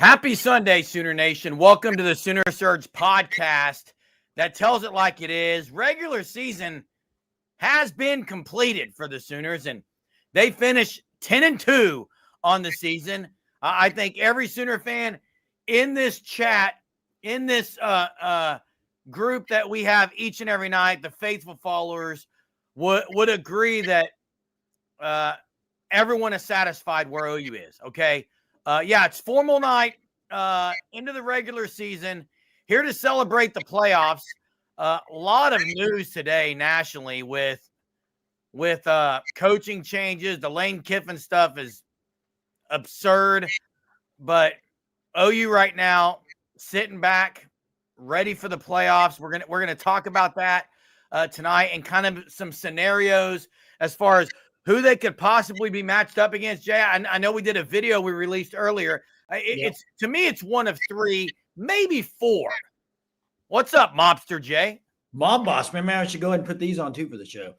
Happy Sunday, Sooner Nation. Welcome to the Sooner Surge podcast that tells it like it is. Regular season has been completed for the Sooners, and they finished 10-2 on the season. I think every Sooner fan in this chat, in this group that we have each and every night, the faithful followers, would agree that everyone is satisfied where OU is, okay? It's formal night into the regular season. Here to celebrate the playoffs. A lot of news today nationally with coaching changes. The Lane Kiffin stuff is absurd, but OU right now sitting back, ready for the playoffs. We're gonna talk about that tonight and kind of some scenarios as far as who they could possibly be matched up against. Jay, I know we did a video we released earlier. It's to me, it's one of three, maybe four. What's up, Mobster Jay? Mob Boss, man, I should go ahead and put these on too for the show.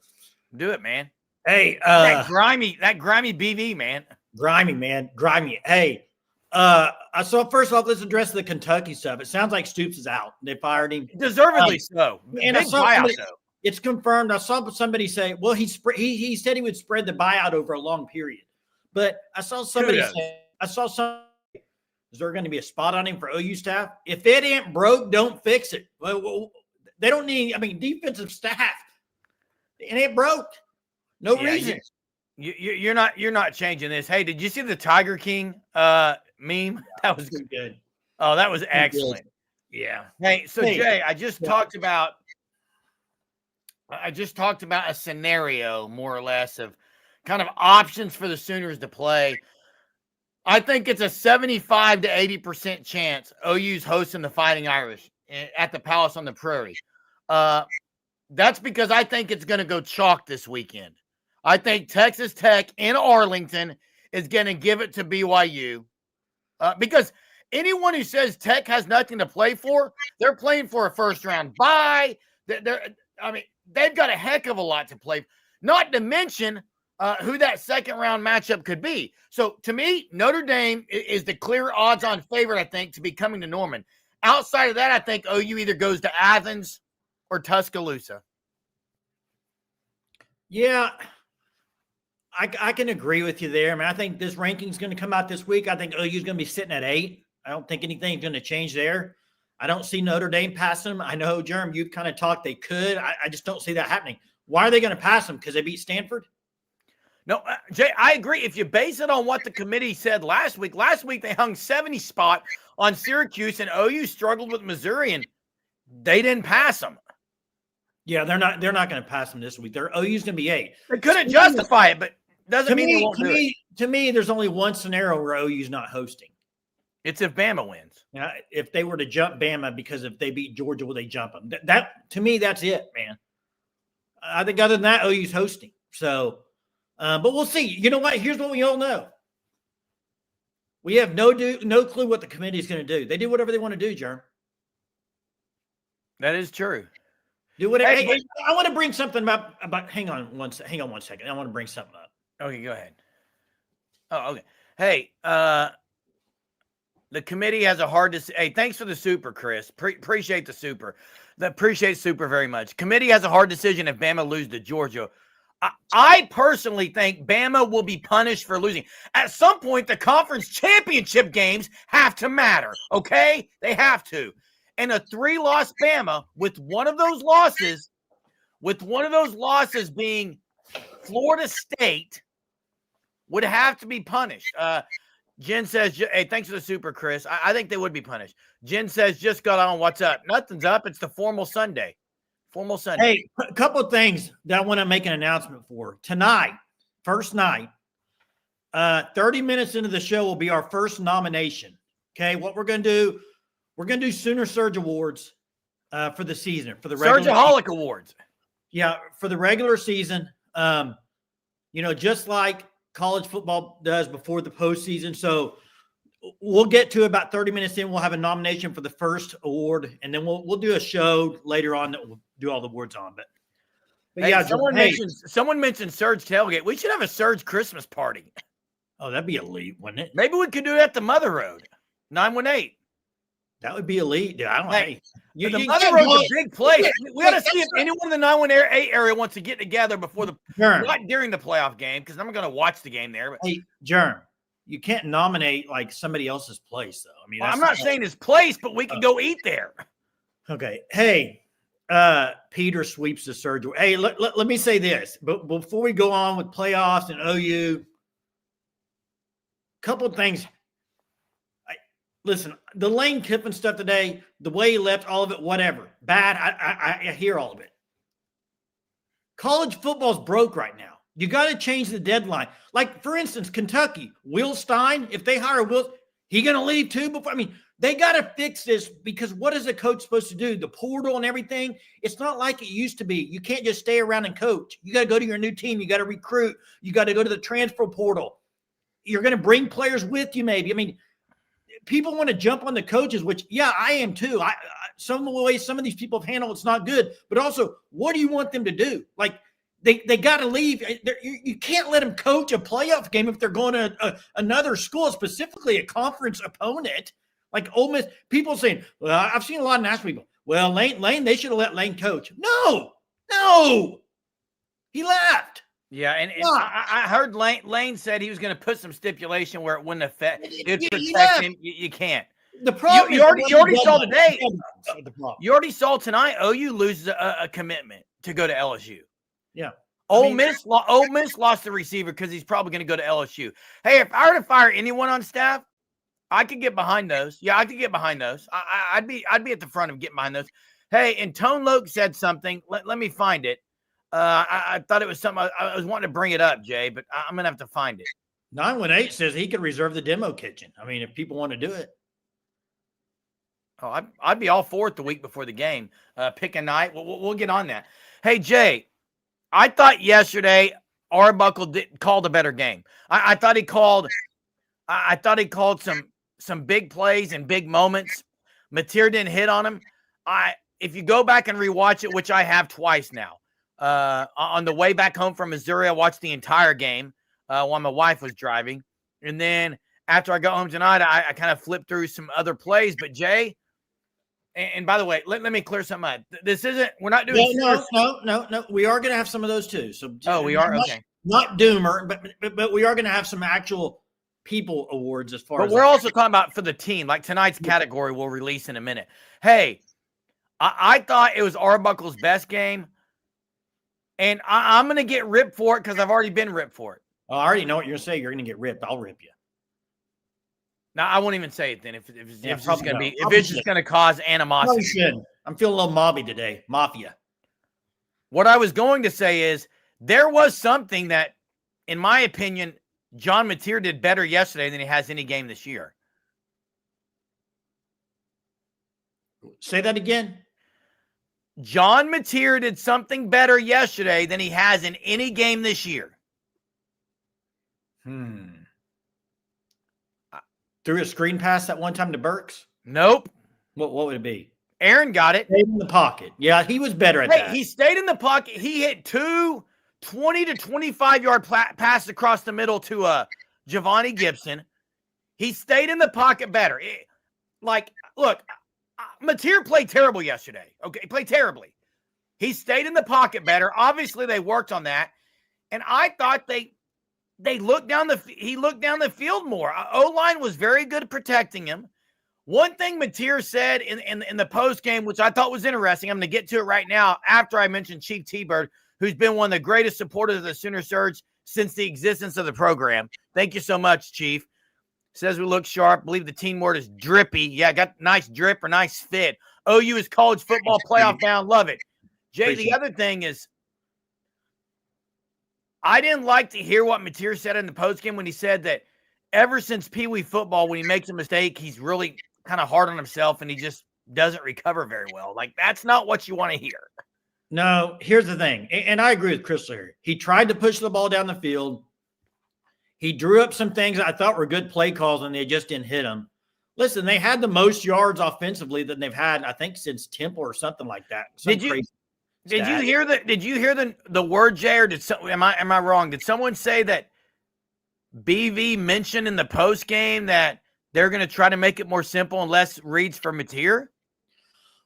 Do it, man. Hey, that grimy BV, man. Grimy. Hey, I saw first off, let's address the Kentucky stuff. It sounds like Stoops is out. They fired him, deservedly so. And I saw it's confirmed. I saw somebody say, well, he said he would spread the buyout over a long period. But I saw somebody say, is there going to be a spot on him for OU staff? If it ain't broke, don't fix it. Well, they don't need, defensive staff. It ain't broke. No reason. You're not changing this. Hey, did you see the Tiger King meme? That was good. Oh, that was excellent. Yeah. Hey, Jay, I just talked about a scenario more or less of kind of options for the Sooners to play. I think it's a 75 to 80% chance OU's hosting the Fighting Irish at the Palace on the Prairie. That's because I think it's going to go chalk this weekend. I think Texas Tech in Arlington is going to give it to BYU because anyone who says Tech has nothing to play for, they're playing for a first-round bye. They've got a heck of a lot to play, not to mention who that second-round matchup could be. So, to me, Notre Dame is the clear odds-on favorite, I think, to be coming to Norman. Outside of that, I think OU either goes to Athens or Tuscaloosa. Yeah, I can agree with you there. I think this ranking's going to come out this week. I think OU's going to be sitting at 8. I don't think anything's going to change there. I don't see Notre Dame passing them. I know, Jerm, you've kind of talked they could. I just don't see that happening. Why are they going to pass them? Because they beat Stanford? No, Jay, I agree. If you base it on what the committee said last week they hung 70 spot on Syracuse, and OU struggled with Missouri, and they didn't pass them. Yeah, they're not going to pass them this week. OU's going to be 8. They couldn't justify it, but doesn't mean they won't do it. To me, there's only one scenario where OU's not hosting. It's if Bama wins. Yeah, if they were to jump Bama, because if they beat Georgia, will they jump them? That to me, that's it, man. I think other than that, OU's hosting. So, but we'll see. You know what? Here's what we all know. We have no clue what the committee is going to do. They do whatever they want to do, Jerm. That is true. Do whatever. Hey, I want to bring something up about. Hang on one second. I want to bring something up. Okay, go ahead. Oh, okay. Hey, the committee has a hard decision. Hey, thanks for the super, Chris. Appreciate the super. Appreciate super very much. Committee has a hard decision if Bama loses to Georgia. I personally think Bama will be punished for losing. At some point, the conference championship games have to matter, okay? They have to. And a 3-loss Bama with one of those losses being Florida State, would have to be punished. Jen says, hey, thanks for the super, Chris. I think they would be punished. Jen says, just got on. What's up? Nothing's up. It's the formal Sunday. Hey, a couple of things that I want to make an announcement for. Tonight, first night, 30 minutes into the show will be our first nomination. Okay, what we're going to do, we're going to do Sooner Surge Awards for the season. For the Surgeaholic Awards. Yeah, for the regular season. Just like college football does before the postseason. So we'll get to about 30 minutes in. We'll have a nomination for the first award, and then we'll do a show later on that we'll do all the awards on. But hey, yeah, someone mentioned Surge Tailgate. We should have a Surge Christmas party. Oh, that'd be elite, wouldn't it? Maybe we could do it at the Mother Road. 9-1-8. That would be elite, dude. I don't know. Hey, the Mother Road's a big place. We got to see if anyone in the 9-1-8 area wants to get together before not during the playoff game, because I'm going to watch the game there. But hey, Germ, you can't nominate like somebody else's place, though. I mean, I'm not saying his place, but we can go eat there. Okay. Hey, Peter sweeps the surgery. Hey, let me say this, but before we go on with playoffs and OU, couple of things. Listen, the Lane Kiffin stuff today, the way he left, all of it, whatever. Bad. I hear all of it. College football's broke right now. You got to change the deadline. Like, for instance, Kentucky, Will Stein, if they hire Will, he going to leave too? Before? I mean, they got to fix this, because what is a coach supposed to do? The portal and everything? It's not like it used to be. You can't just stay around and coach. You got to go to your new team. You got to recruit. You got to go to the transfer portal. You're going to bring players with you maybe. I mean, people want to jump on the coaches, which, yeah, I am too. Some of the ways some of these people have handled it's not good. But also, what do you want them to do? Like, they got to leave. You can't let them coach a playoff game if they're going to another school, specifically a conference opponent. Like Ole Miss, people saying, well, I've seen a lot of national people. Well, Lane, they should have let Lane coach. No, he left. Yeah, and I heard Lane said he was going to put some stipulation where it wouldn't affect. It would protect him. You can't. The problem you already saw today. You already saw tonight. OU loses a commitment to go to LSU. Yeah. Ole Miss lost the receiver because he's probably going to go to LSU. Hey, if I were to fire anyone on staff, I could get behind those. Yeah, I could get behind those. I'd be at the front of getting behind those. Hey, and Tone Loke said something. Let me find it. I thought it was something I was wanting to bring it up, Jay, but I'm gonna have to find it. 918 says he could reserve the demo kitchen. I mean, if people want to do it. Oh, I'd be all for it the week before the game. Pick a night. We'll get on that. Hey, Jay, I thought yesterday Arbuckle called a better game. I thought he called. I thought he called some big plays and big moments. Mateer didn't hit on him. If you go back and rewatch it, which I have twice now. On the way back home from Missouri, I watched the entire game while my wife was driving. And then after I got home tonight, I kind of flipped through some other plays. But Jay, and by the way, let me clear something up. This isn't, we're not doing. No. We are going to have some of those too. So we are? Okay. Not Doomer, but we are going to have some actual people awards as far as. But we're also talking about for the team, like tonight's category we'll release in a minute. Hey, I thought it was Arbuckle's best game. And I'm going to get ripped for it because I've already been ripped for it. Oh, I already know what you're going to say. You're going to get ripped. I'll rip you. No, I won't even say it then. If it's just going to be, if it's just going to cause animosity. Should. I'm feeling a little mobby today. Mafia. What I was going to say is there was something that, in my opinion, John Mateer did better yesterday than he has any game this year. Say that again. John Mateer did something better yesterday than he has in any game this year. Threw a screen pass that one time to Burks? Nope. What would it be? Aaron got it. Stayed in the pocket. Yeah, he was better at that. He stayed in the pocket. He hit two 20 to 25-yard passes across the middle to Giovanni Gibson. He stayed in the pocket better. Look, Mateer played terrible yesterday. Okay, he played terribly. He stayed in the pocket better. Obviously, they worked on that. And I thought he looked down the field more. O-line was very good at protecting him. One thing Mateer said in the post game, which I thought was interesting, I'm going to get to it right now after I mentioned Chief T-Bird, who's been one of the greatest supporters of the Sooner Surge since the existence of the program. Thank you so much, Chief. Says we look sharp. Believe the team word is drippy. Yeah, got nice drip or nice fit. OU is college football playoff bound. Love it. Jay, the other thing is, I didn't like to hear what Mateer said in the postgame when he said that ever since Pee Wee football, when he makes a mistake, he's really kind of hard on himself and he just doesn't recover very well. Like, that's not what you want to hear. No, here's the thing. And I agree with Chris here. He tried to push the ball down the field. He drew up some things I thought were good play calls, and they just didn't hit them. Listen, they had the most yards offensively that they've had, I think, since Temple or something like that. Did you hear the word, Jay, or am I wrong? Did someone say that BV mentioned in the post game that They're going to try to make it more simple and less reads for Mateer?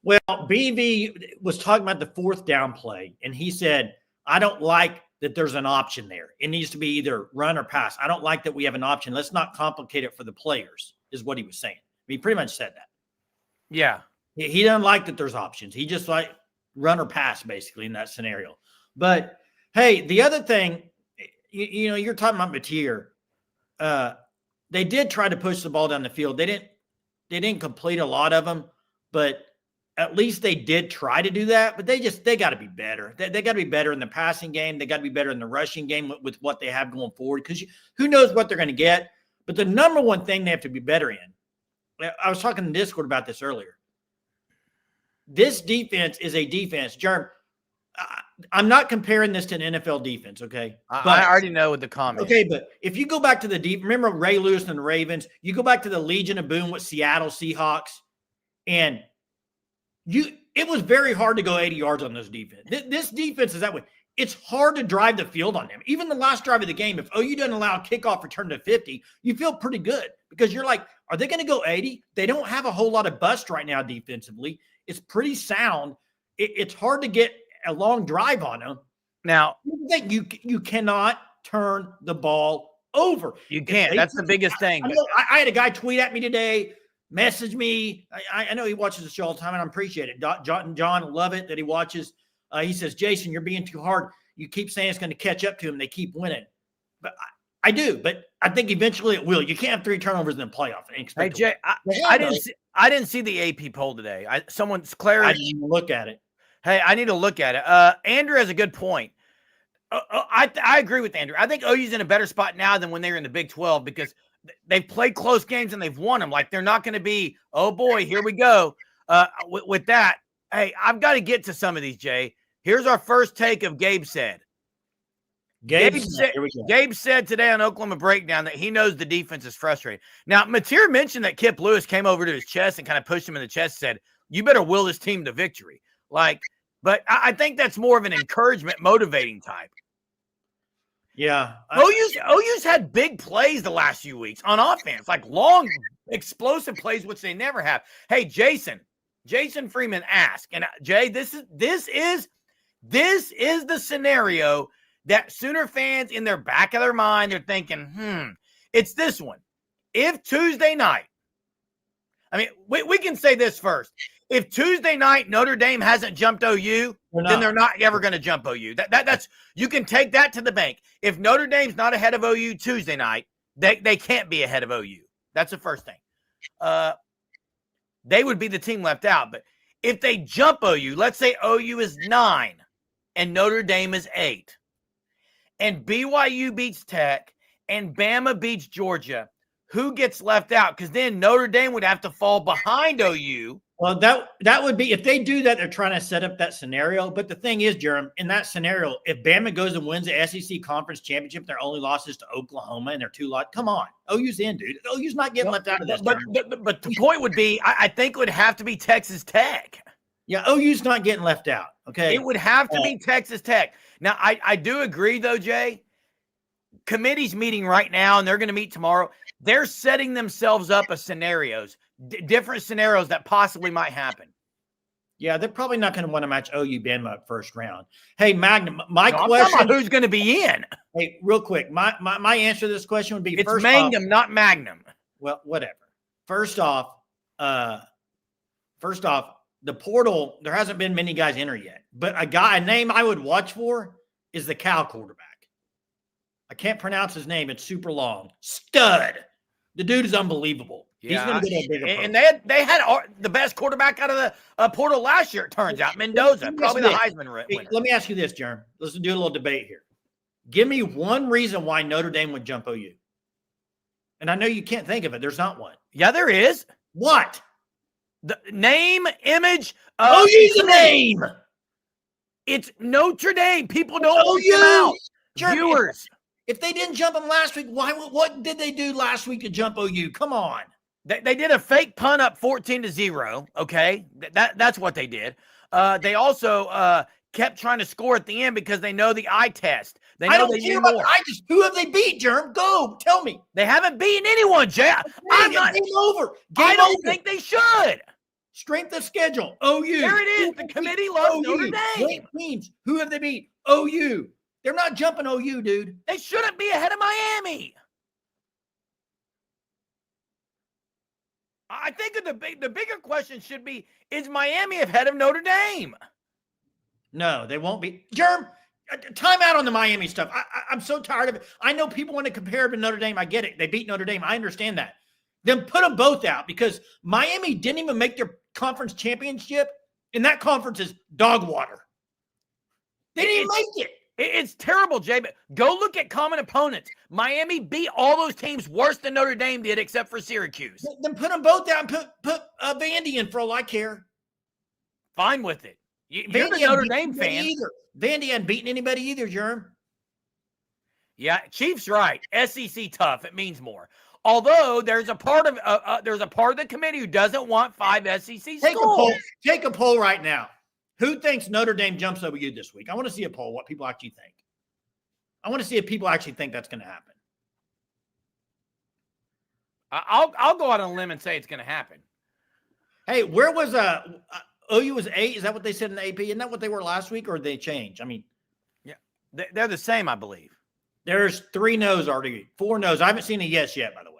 Well, BV was talking about the fourth down play, and he said, I don't like that there's an option there. It needs to be either run or pass. I don't like that we have an option. Let's not complicate it for the players, is what he was saying. He pretty much said that. Yeah. He doesn't like that there's options. He just like run or pass, basically, in that scenario. But, hey, the other thing, you know, you're talking about Mateer. They did try to push the ball down the field. They didn't complete a lot of them, but at least they did try to do that. But they got to be better. They got to be better in the passing game. They got to be better in the rushing game with what they have going forward, because who knows what they're going to get. But the number one thing they have to be better in, I was talking in Discord about this earlier. This defense is a defense. Jerm, I'm not comparing this to an NFL defense, okay? I already know with the comment. Okay, but if you go back to remember Ray Lewis and the Ravens, you go back to the Legion of Boom with Seattle Seahawks, and it was very hard to go 80 yards on this defense. This defense is that way. It's hard to drive the field on them. Even the last drive of the game, if OU doesn't allow a kickoff return to 50, you feel pretty good because you're like, are they going to go 80? They don't have a whole lot of bust right now defensively. It's pretty sound. It's hard to get a long drive on them. Now, you cannot turn the ball over. You can't. That's the biggest thing. I had a guy tweet at me today, message me. I know he watches the show all the time, and I appreciate it. John, love it that he watches. He says, Jason, you're being too hard. You keep saying it's going to catch up to him. They keep winning. But I do, but I think eventually it will. You can't have 3 turnovers in the playoff. Hey, Jay, I didn't see the AP poll today. Someone's clarity. I didn't even look at it. Hey, I need to look at it. Andrew has a good point. I agree with Andrew. I think OU's in a better spot now than when they were in the Big 12 because they've played close games and they've won them. Like, they're not going to be, oh, boy, here we go. With that, hey, I've got to get to some of these, Jay. Here's our first take of Gabe said. Gabe said today on Oklahoma Breakdown that he knows the defense is frustrating. Now, Mateer mentioned that Kip Lewis came over to his chest and kind of pushed him in the chest and said, you better will this team to victory. But I think that's more of an encouragement, motivating type. Yeah. OU's had big plays the last few weeks on offense, like long, explosive plays, which they never have. Hey, Jason Freeman asked, and Jay, this is the scenario that Sooner fans in their back of their mind are thinking, it's this one. If Tuesday night, I mean, we can say this first. If Tuesday night Notre Dame hasn't jumped OU, then they're not ever going to jump OU. That's you can take that to the bank. If Notre Dame's not ahead of OU Tuesday night, they can't be ahead of OU. That's the first thing. They would be the team left out. But if they jump OU, let's say OU is 9 and Notre Dame is 8, and BYU beats Tech and Bama beats Georgia, who gets left out? Because then Notre Dame would have to fall behind OU. Well, that would be, if they do that, they're trying to set up that scenario. But the thing is, Jerem, in that scenario, if Bama goes and wins the SEC Conference Championship, their only losses to Oklahoma and their 2 losses. Come on, OU's in, dude. OU's not getting left out of this. But the point would be, I think it would have to be Texas Tech. Yeah, OU's not getting left out. Okay, it would have to be Texas Tech. Now, I do agree, though, Jay. Committee's meeting right now, and they're going to meet tomorrow. They're setting themselves up a scenarios, different scenarios that possibly might happen. Yeah, they're probably not going to want to match OU Bama first round. Hey, Magnum, I'm talking about who's going to be in. Hey, real quick, my answer to this question would be it's Magnum, not Magnum. Well, whatever. First off, the portal, there hasn't been many guys enter yet. But a name I would watch for is the Cal quarterback. I can't pronounce his name. It's super long. Stud. The dude is unbelievable. Yeah. He's going to get a bigger and they had the best quarterback out of the portal last year, it turns out. Mendoza, probably the Heisman winner. Hey, let me ask you this, Jerem. Let's do a little debate here. Give me one reason why Notre Dame would jump OU. And I know you can't think of it. There's not one. Yeah, there is. What? The name, image. OU's a name. It's Notre Dame. People don't point them out. Viewers. If they didn't jump them last week, what did they do last week to jump OU? Come on. They did a fake punt up 14-0. Okay. That's what they did. They also kept trying to score at the end because they know the eye test. They I know don't they care need about more. who have they beat, Germ? Go, tell me. They haven't beaten anyone, Jay. I'm not. Game over. I don't think they should. Strength of schedule. OU. There it is. The committee loves Notre Dame. Great teams. Who have they beat? OU. They're not jumping OU, dude. They shouldn't be ahead of Miami. I think the bigger question should be, is Miami ahead of Notre Dame? No, they won't be. Germ, time out on the Miami stuff. I'm so tired of it. I know people want to compare to Notre Dame. I get it. They beat Notre Dame. I understand that. Then put them both out because Miami didn't even make their conference championship, and that conference is dog water. They didn't even make it. It's terrible, Jay, but go look at common opponents. Miami beat all those teams worse than Notre Dame did, except for Syracuse. Then put them both out and put Vandy in for all I care. Fine with it. You're the Notre Dame fan. Either. Vandy hadn't beaten anybody either, Germ. Yeah, Chief's right. SEC tough. It means more. Although there's a part of the committee who doesn't want 5 SEC schools. Take a poll right now. Who thinks Notre Dame jumps OU this week? I want to see a poll, what people actually think. I want to see if people actually think that's going to happen. I'll go out on a limb and say it's going to happen. Hey, where was OU was 8? Is that what they said in the AP? Isn't that what they were last week, or did they change? I mean, yeah, they're the same, I believe. There's 3 no's already, 4 no's. I haven't seen a yes yet, by the way.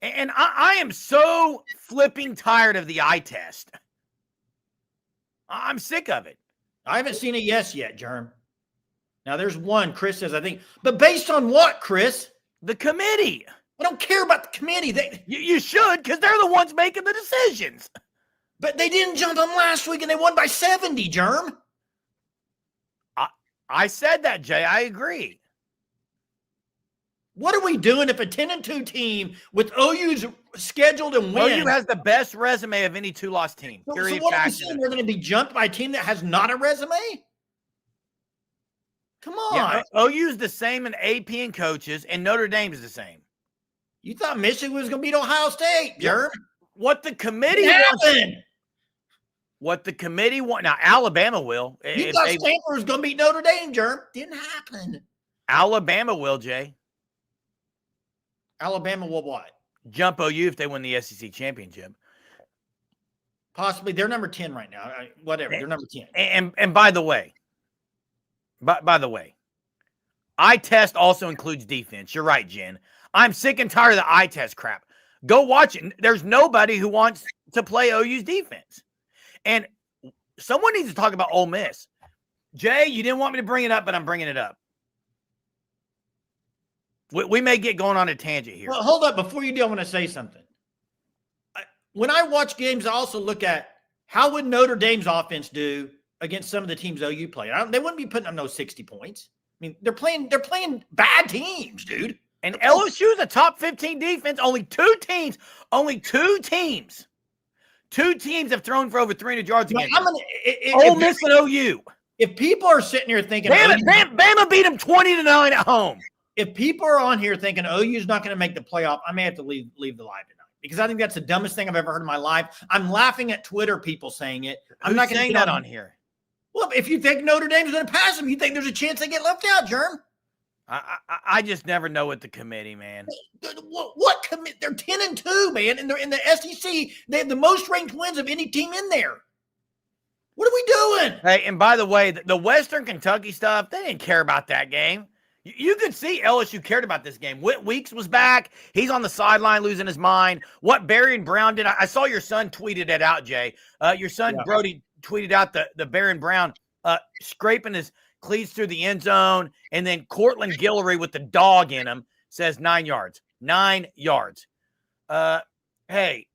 And I am so flipping tired of the eye test. I'm sick of it. I haven't seen a yes yet, Germ. Now, there's one. Chris says, I think. But based on what, Chris? The committee. I don't care about the committee. You should, because they're the ones making the decisions. But they didn't jump them last week, and they won by 70, Germ. I said that, Jay. I agree. What are we doing if a 10-2 team with OU's scheduled and win? OU has the best resume of any 2-loss team. So what are we saying? They're going to be jumped by a team that has not a resume? Come on. Yeah, OU's the same in AP and coaches, and Notre Dame is the same. You thought Michigan was going to beat Ohio State, Germ? What the committee wants. What the committee wants. Now, Alabama will. You thought Stanford was going to beat Notre Dame, Germ? Didn't happen. Alabama will, Jay. Alabama will what? Jump OU if they win the SEC championship. Possibly. They're number 10 right now. Whatever. They're number 10. And by the way, eye test also includes defense. You're right, Jen. I'm sick and tired of the eye test crap. Go watch it. There's nobody who wants to play OU's defense. And someone needs to talk about Ole Miss. Jay, you didn't want me to bring it up, but I'm bringing it up. We may get going on a tangent here. Well, hold up. Before you do, I want to say something. When I watch games, I also look at how would Notre Dame's offense do against some of the teams OU play. They wouldn't be putting up no 60 points. I mean, they're playing bad teams, dude. And LSU is a top 15 defense. Only two teams have thrown for over 300 yards against them. Ole Miss and OU. If people are sitting here thinking Bama beat them 20-9 at home. If people are on here thinking OU's not going to make the playoff, I may have to leave the live tonight because I think that's the dumbest thing I've ever heard in my life. I'm laughing at Twitter people saying it. I'm not going to say that on here. Well, if you think Notre Dame's going to pass them, you think there's a chance they get left out, Germ? I just never know what the committee, man. What committee? They're 10-2, man, and they're in the SEC. They have the most ranked wins of any team in there. What are we doing? Hey, and by the way, the Western Kentucky stuff, they didn't care about that game. You could see LSU cared about this game. Whit Weeks was back. He's on the sideline losing his mind. What Barry and Brown did, I saw your son tweeted it out, Jay. Your son, Brody, tweeted out the Barry and Brown scraping his cleats through the end zone, and then Cortland Guillory with the dog in him says 9 yards. 9 yards. Hey,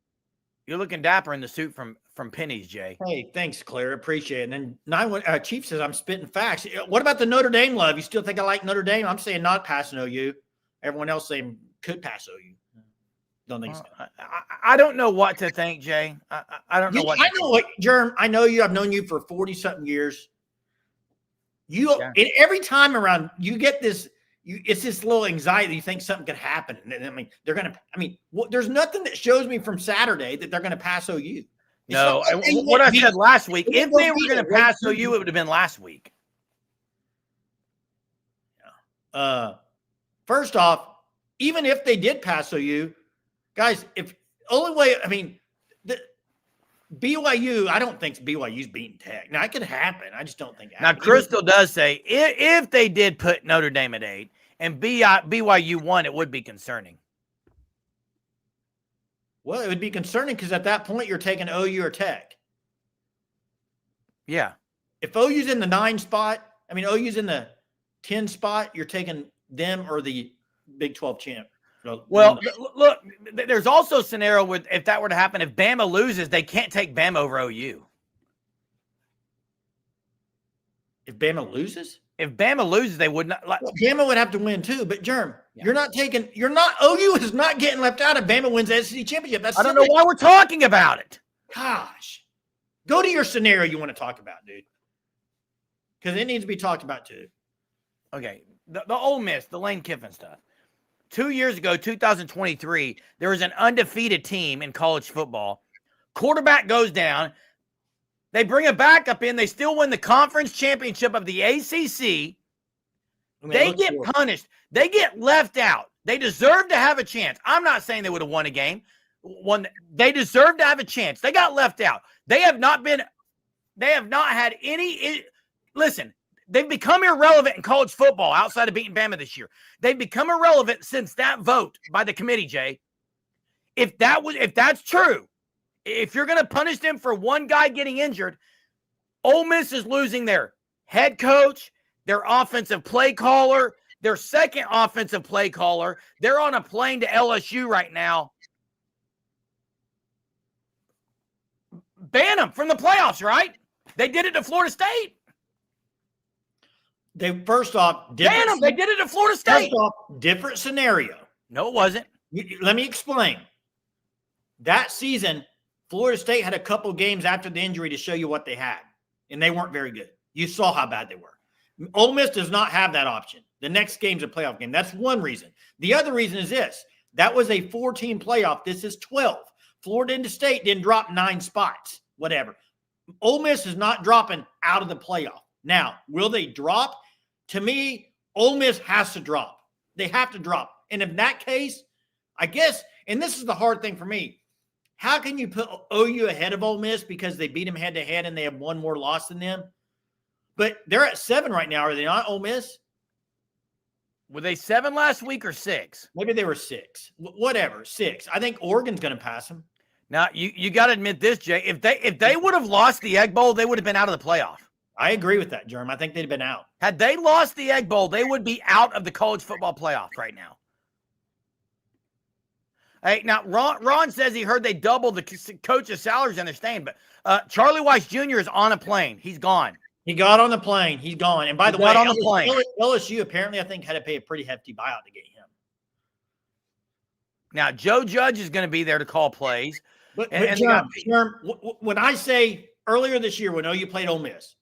you're looking dapper in the suit from Penny's, Jay. Hey, thanks, Claire. Appreciate it. And then Chief says I'm spitting facts. What about the Notre Dame love? You still think I like Notre Dame? I'm saying not passing OU. Everyone else saying could pass OU. Don't think so. I don't know what to think, Jay. I don't know what. I know what, Germ. I know you. I've known you for 40-something years. Every time around, you get this. It's this little anxiety. You think something could happen. I mean, they're gonna. I mean, there's nothing that shows me from Saturday that they're gonna pass OU. No, what I said last week, if they were going to pass OU, it would have been last week. First off, even if they did pass OU, guys, if only way, I mean, the BYU, I don't think BYU's beating Tech. Now, it could happen. I just don't think it Now, happened. Crystal does say if they did put Notre Dame at 8 and BYU won, it would be concerning. Well, it would be concerning because at that point, you're taking OU or Tech. Yeah. If OU's in the 9 spot, I mean, OU's in the 10 spot, you're taking them or the Big 12 champ. Well, look, there's also a scenario with if that were to happen, if Bama loses, they can't take Bama over OU. If Bama loses? If Bama loses, they would not. Well, Bama would have to win too. But Germ, OU is not getting left out if Bama wins the SEC championship. That's I don't know why we're talking about it. Gosh, go to your scenario you want to talk about, dude, because it needs to be talked about too. Okay, the Ole Miss, the Lane Kiffin stuff. 2 years ago, 2023, there was an undefeated team in college football. Quarterback goes down. They bring a backup in. They still win the conference championship of the ACC. They get punished. They get left out. They deserve to have a chance. I'm not saying they would have won a game. They deserve to have a chance. They got left out. They have not had any. Listen, they've become irrelevant in college football outside of beating Bama this year. They've become irrelevant since that vote by the committee, Jay. If that's true, if you're going to punish them for one guy getting injured, Ole Miss is losing their head coach, their offensive play caller, their second offensive play caller. They're on a plane to LSU right now. Ban them from the playoffs, right? They did it to Florida State. They first off, ban them. They did it to Florida State. First off, different scenario. No, it wasn't. Let me explain. That season, Florida State had a couple games after the injury to show you what they had, and they weren't very good. You saw how bad they were. Ole Miss does not have that option. The next game's a playoff game. That's one reason. The other reason is this. That was a 14 playoff. This is 12. Florida State didn't drop 9 spots, whatever. Ole Miss is not dropping out of the playoff. Now, will they drop? To me, Ole Miss has to drop. They have to drop. And in that case, I guess, and this is the hard thing for me, how can you put OU ahead of Ole Miss because they beat them head-to-head and they have one more loss than them? But they're at 7 right now, are they not, Ole Miss? Were they 7 last week or 6? Maybe they were 6. Whatever, 6. I think Oregon's going to pass them. Now, you got to admit this, Jay. If they would have lost the Egg Bowl, they would have been out of the playoff. I agree with that, Jerm. I think they'd have been out. Had they lost the Egg Bowl, they would be out of the college football playoff right now. Hey, now, Ron says he heard they doubled the coach's salaries and they're staying, but Charlie Weiss Jr. is on a plane. He's gone. He got on the plane. He's gone. And by the way, LSU, LSU apparently, I think, had to pay a pretty hefty buyout to get him. Now, Joe Judge is going to be there to call plays. But Jerm, when I say earlier this year when OU played Ole Miss,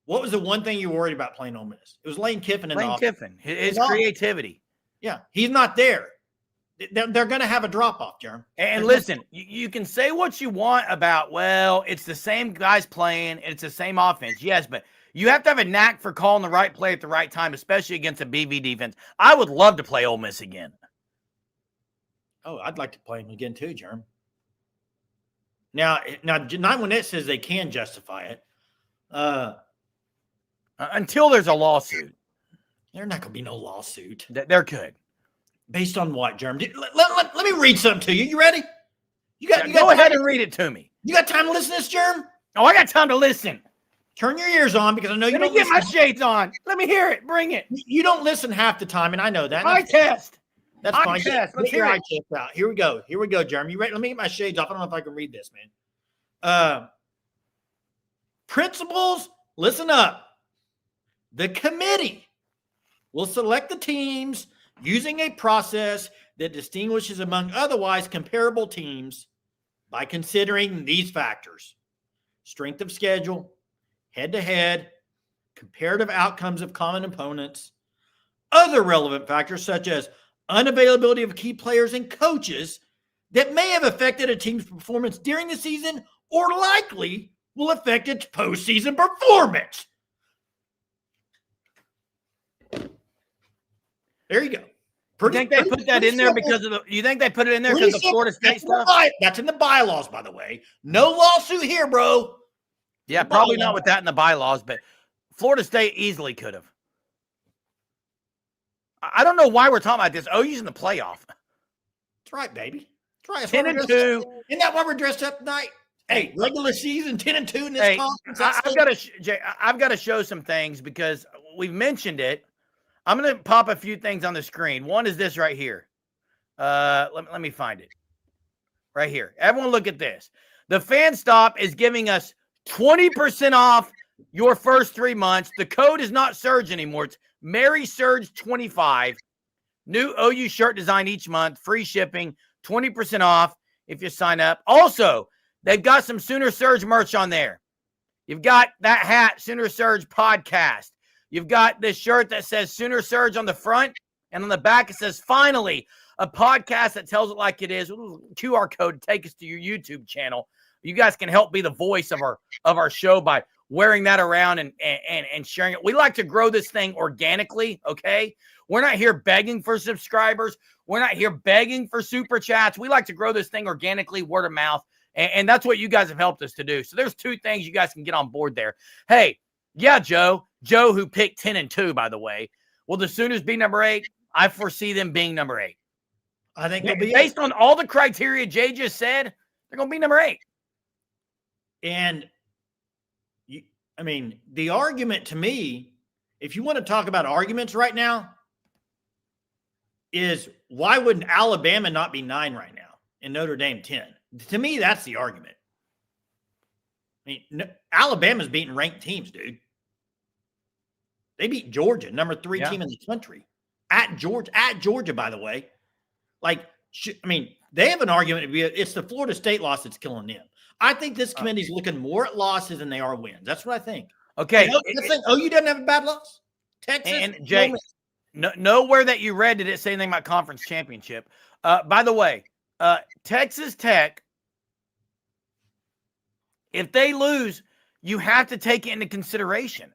what was the one thing you were worried about playing Ole Miss? It was Lane Kiffin. Lane Kiffin, his creativity. Yeah, he's not there. They're going to have a drop-off, Jerm. And listen, you can say what you want about, well, it's the same guys playing, it's the same offense. Yes, but you have to have a knack for calling the right play at the right time, especially against a BV defense. I would love to play Ole Miss again. Oh, I'd like to play him again too, Jerm. Now 918 says they can justify it. Until there's a lawsuit. There's not going to be no lawsuit. There could. Based on what, Jerm? Let me read something to you. You ready? You got go ahead and read it to me. You got time to listen to this, Jerm? Oh, I got time to listen. Turn your ears on because I know you don't listen. Let me get my shades on. Let me hear it. Bring it. You don't listen half the time, and I know that. Eye test. That's fine. Test. Let's hear eye test out. Here we go, Jerm. You ready? Let me get my shades off. I don't know if I can read this, man. Principals, listen up. The committee will select the teams using a process that distinguishes among otherwise comparable teams by considering these factors: strength of schedule, head-to-head, comparative outcomes of common opponents, other relevant factors such as unavailability of key players and coaches that may have affected a team's performance during the season or likely will affect its postseason performance. There you go. You think they put that in there because of the? You think they put it in there because of the Florida State stuff? That's in the bylaws, by the way. No lawsuit here, bro. Yeah, probably not with that in the bylaws, but Florida State easily could have. I don't know why we're talking about this. OU's in the playoff. That's right, baby. That's right. 10-2. Isn't that why we're dressed up tonight? Hey, regular season 10-2 in this conference. I've got to show some things because we've mentioned it. I'm going to pop a few things on the screen. One is this right here. Let me find it. Right here. Everyone look at this. The Fan Stop is giving us 20% off your first 3 months. The code is not Surge anymore. It's Mary Surge 25. New OU shirt design each month. Free shipping. 20% off if you sign up. Also, they've got some Sooner Surge merch on there. You've got that hat, Sooner Surge Podcast. You've got this shirt that says Sooner Surge on the front, and on the back it says, finally, a podcast that tells it like it is. QR code to take us to your YouTube channel. You guys can help be the voice of our show by wearing that around and sharing it. We like to grow this thing organically, okay? We're not here begging for subscribers. We're not here begging for super chats. We like to grow this thing organically, word of mouth, and that's what you guys have helped us to do. So there's 2 things you guys can get on board there. Hey, yeah, Joe, who picked 10-2, by the way. Will the Sooners be number 8? I foresee them being number 8. I think they'll be based on all the criteria Jay just said. They're going to be number 8. And the argument to me, if you want to talk about arguments right now, is why wouldn't Alabama not be 9 right now and Notre Dame 10? To me, that's the argument. Alabama's beating ranked teams, dude. They beat Georgia, number 3 team in the country. At Georgia, by the way. They have an argument. It's the Florida State loss that's killing them. I think this committee's looking more at losses than they are wins. That's what I think. Okay. OU doesn't have a bad loss. Texas. And Jay, nowhere that you read did it say anything about conference championship. By the way, Texas Tech, if they lose, you have to take it into consideration.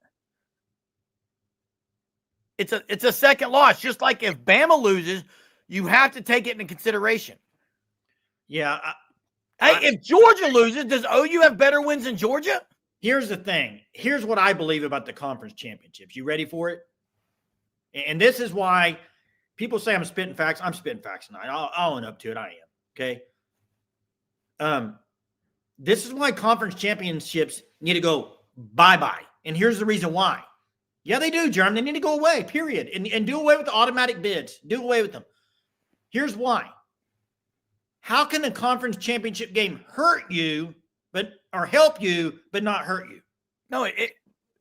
It's a second loss. Just like if Bama loses, you have to take it into consideration. Yeah. If Georgia loses, does OU have better wins than Georgia? Here's the thing. Here's what I believe about the conference championships. You ready for it? And this is why people say I'm spitting facts. I'm spitting facts tonight. I'll own up to it. I am. Okay. This is why conference championships need to go bye-bye. And here's the reason why. Yeah, they do, Jeremy. They need to go away, period. And do away with the automatic bids. Do away with them. Here's why. How can a conference championship game hurt you, or help you, but not hurt you? No,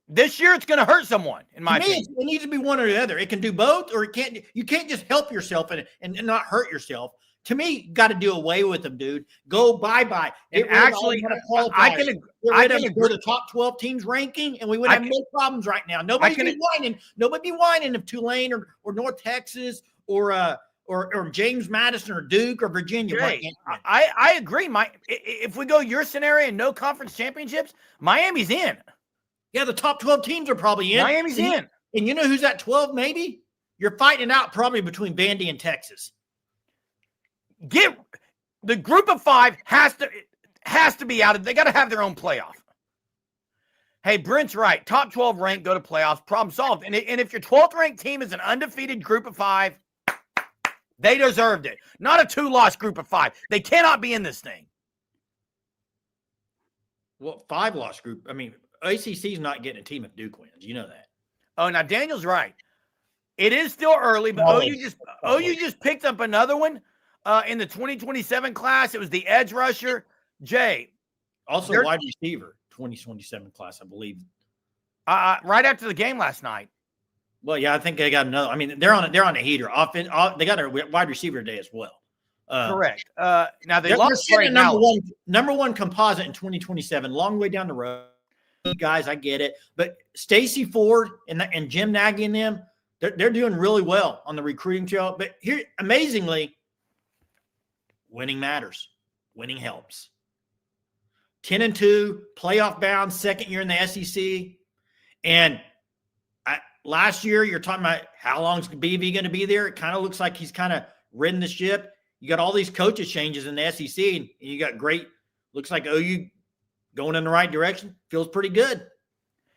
this year it's going to hurt someone, in my opinion. It needs to be one or the other. It can do both, or you can't just help yourself and not hurt yourself. To me, you got to do away with them, dude. Go bye-bye. And actually, I can agree. Go to the top 12 teams ranking, and we would have no problems right now. Nobody be whining. Nobody be whining if Tulane or North Texas or James Madison or Duke or Virginia. Jay, I agree. If we go your scenario and no conference championships, Miami's in. Yeah, the top 12 teams are probably in. Miami's in. And you know who's at 12 maybe? You're fighting it out probably between Vandy and Texas. Get the group of 5 has to be out. They got to have their own playoff. Hey, Brent's right. Top 12 rank, go to playoffs. Problem solved. And if your 12th ranked team is an undefeated group of 5, they deserved it. Not a 2-loss group of 5. They cannot be in this thing. Well, 5-loss group. ACC's not getting a team if Duke wins. You know that. Oh, now Daniel's right. It is still early, but OU just picked up another one in the 2027 class. It was the edge rusher, Jay. Also wide receiver, 2027 class, I believe. Right after the game last night. Well, yeah, I think they got another. They're on a heater. They got a wide receiver today as well. Correct. Now they lost number one composite in 2027. Long way down the road, guys. I get it, but Stacey Ford and Jim Nagy and them, they're doing really well on the recruiting trail. But here, amazingly, winning matters. Winning helps. 10-2, playoff bound, second year in the SEC, and last year, you're talking about how long's BV going to be there. It kind of looks like he's kind of ridden the ship. You got all these coaches changes in the SEC, and you got looks like OU going in the right direction. Feels pretty good.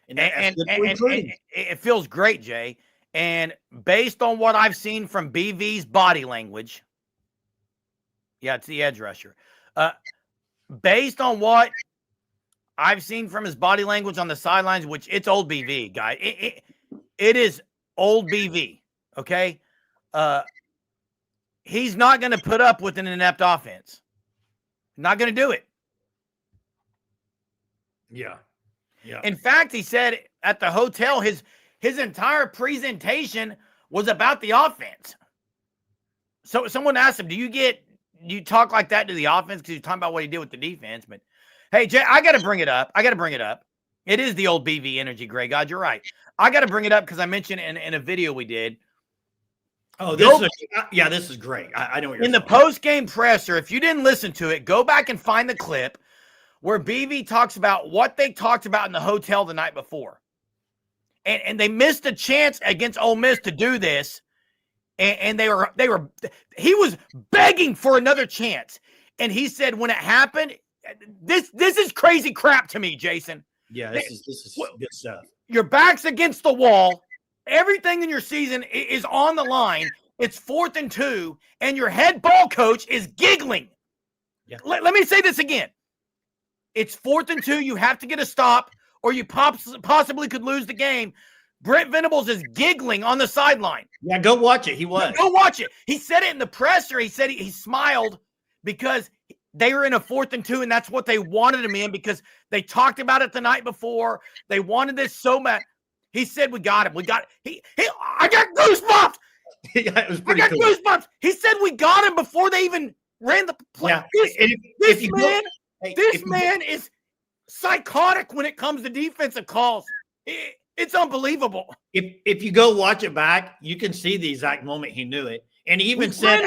And it feels great, Jay. And based on what I've seen from BV's body language, yeah, it's the edge rusher. Based on what I've seen from his body language on the sidelines, which it's old BV, guy. It is old BV, okay? He's not going to put up with an inept offense. Not going to do it. Yeah. Yeah. In fact, he said at the hotel, his entire presentation was about the offense. So someone asked him, do you talk like that to the offense? Because he's talking about what he did with the defense. But hey, Jay, I got to bring it up. It is the old BV energy, Gray God. You're right. I got to bring it up because I mentioned in a video we did. Oh, this is great. I know what you're in the post-game presser. If you didn't listen to it, go back and find the clip where BV talks about what they talked about in the hotel the night before. And they missed a chance against Ole Miss to do this. And he was begging for another chance. And he said when it happened, this is crazy crap to me, Jason. Yeah, this is good stuff. Your back's against the wall. Everything in your season is on the line. It's 4th and 2, and your head ball coach is giggling. Yeah. Let me say this again. It's 4th and 2. You have to get a stop, or you possibly could lose the game. Brent Venables is giggling on the sideline. Yeah, go watch it. He was. Go watch it. He said it in the presser. He said he smiled because they were in a 4th and 2, and that's what they wanted him in because they talked about it the night before. They wanted this so much. He said, we got him. We got it. I got goosebumps. Yeah, it was pretty cool. Goosebumps. He said we got him before they even ran the play. Yeah. This man is psychotic when it comes to defensive calls. It's unbelievable. If you go watch it back, you can see the exact moment he knew it. And he even said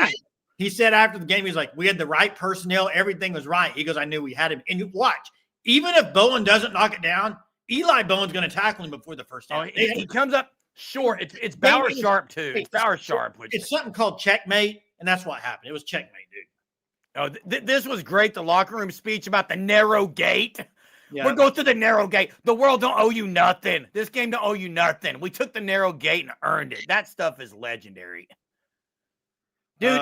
after the game, he was like, we had the right personnel. Everything was right. He goes, I knew we had him. And you watch, even if Bowen doesn't knock it down, Eli Bowen's going to tackle him before the first down. He comes up short. It's Bauer Sharp, too. It's Bauer Sharp. It's something called checkmate, and that's what happened. It was checkmate, dude. Oh, this was great. The locker room speech about the narrow gate. Yeah. We'll go through the narrow gate. The world don't owe you nothing. This game don't owe you nothing. We took the narrow gate and earned it. That stuff is legendary. Dude,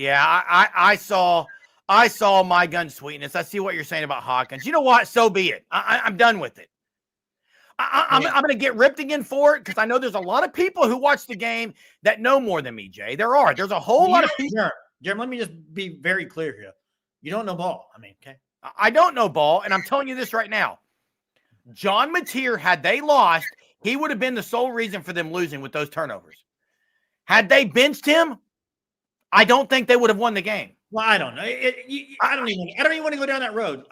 I saw my gun sweetness. I see what you're saying about Hawkins. You know what? So be it. I'm done with it. I'm going to get ripped again for it because I know there's a lot of people who watch the game that know more than me, Jay. There's a whole lot of people. Jim, let me just be very clear here. You don't know ball. I mean, okay. I don't know ball, and I'm telling you this right now. John Mateer, had they lost, he would have been the sole reason for them losing with those turnovers. Had they benched him, I don't think they would have won the game. Well, I don't know. I don't even want to go down that road.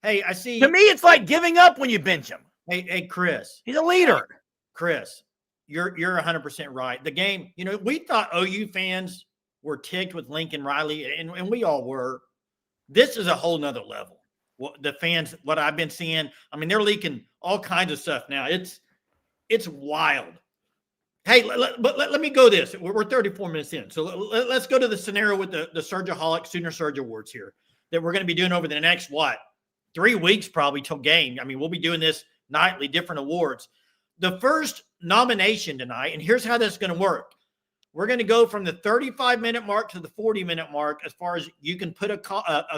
I see. To me, it's like giving up when you bench him. Hey, Chris. He's a leader. Chris, you're 100% right. The game, we thought OU fans were ticked with Lincoln Riley, and we all were. This is a whole nother level. The fans, what I've been seeing, I mean, they're leaking all kinds of stuff now. It's wild. Hey, but let me go this. We're 34 minutes in. So let's go to the scenario with the Surgeaholic Sooner Surge Awards here that we're going to be doing over the next, 3 weeks probably till game. I mean, we'll be doing this nightly, different awards. The first nomination tonight, and here's how this is going to work. We're going to go from the 35-minute mark to the 40-minute mark as far as you can put a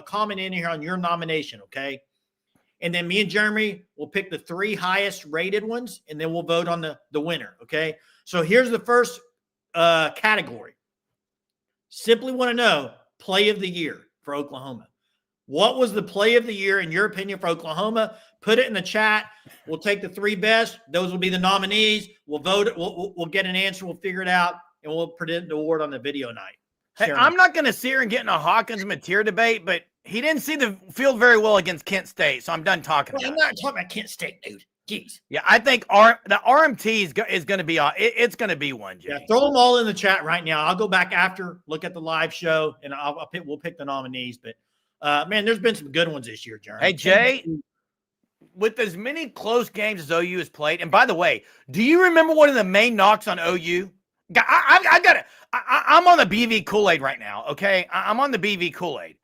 comment in here on your nomination, okay? And then me and Jeremy will pick the 3 highest rated ones, and then we'll vote on the winner, okay? So here's the first category. Simply want to know play of the year for Oklahoma. What was the play of the year, in your opinion, for Oklahoma? Put it in the chat. We'll take the 3 best. Those will be the nominees. We'll vote. We'll get an answer. We'll figure it out. And we'll present the award on the video night. Hey, I'm not going to sit here and get in a Hawkins Mateer debate, but he didn't see the field very well against Kent State, so I'm done talking about it. I'm not talking about Kent State, dude. Jeez. Yeah, I think the RMT is going to be it's going to be one, Jay. Yeah, throw them all in the chat right now. I'll go back after, look at the live show, and we'll pick the nominees. But man, there's been some good ones this year, Jeremy. Hey, Jay, with as many close games as OU has played, and by the way, do you remember one of the main knocks on OU? I got it. I'm on the BV Kool-Aid right now, okay? I'm on the BV Kool-Aid.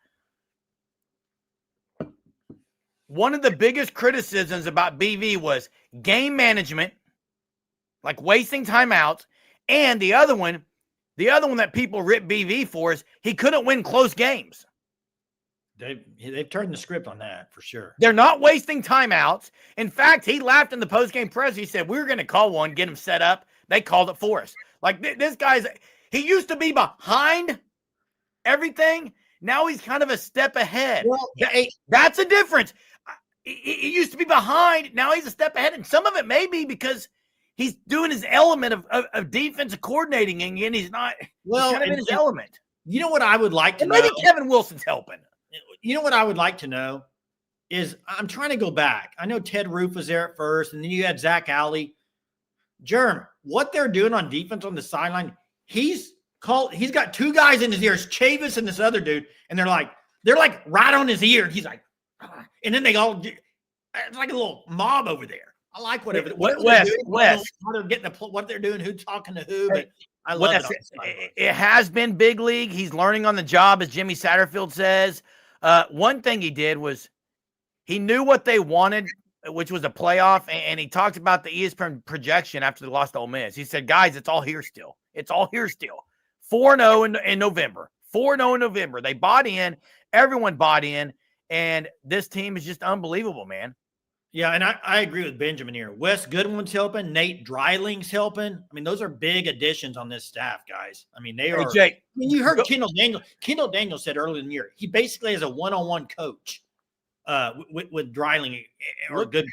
One of the biggest criticisms about BV was game management, like wasting timeouts, and the other one that people rip BV for is he couldn't win close games. They've turned the script on that for sure. They're not wasting timeouts. In fact, he laughed in the post-game press. He said, we were going to call one, get him set up. They called it for us. Like, this guy's – he used to be behind everything. Now he's kind of a step ahead. Well, that's a difference. He used to be behind. Now he's a step ahead. And some of it may be because he's doing his element of defensive coordinating, and he's not he's kind of in his element. You know what I would like to know? Maybe Kevin Wilson's helping. You know what I would like to know is I'm trying to go back. I know Ted Roof was there at first, and then you had Zach Alley. Germ, what they're doing on defense on the sideline, he's got two guys in his ears, Chavis and this other dude, and they're like right on his ear. He's like, and then it's like a little mob over there. I like whatever. Wes, how they're getting what they're doing, who talking to who, but I love it. It has been big league. He's learning on the job, as Jimmy Satterfield says. One thing he did was he knew what they wanted, which was a playoff, and he talked about the ESPN projection after they lost to Ole Miss. He said, guys, it's all here still. It's all here still. 4-0 in November. 4-0 in November. They bought in. Everyone bought in, and this team is just unbelievable, man. Yeah, and I agree with Benjamin here. Wes Goodwin's helping. Nate Dreiling's helping. I mean, those are big additions on this staff, guys. I mean, they are. Jake, I mean, you heard Kendall Daniel. Kendall Daniel said earlier in the year, he basically has a one-on-one coach with Dreiling or Goodwin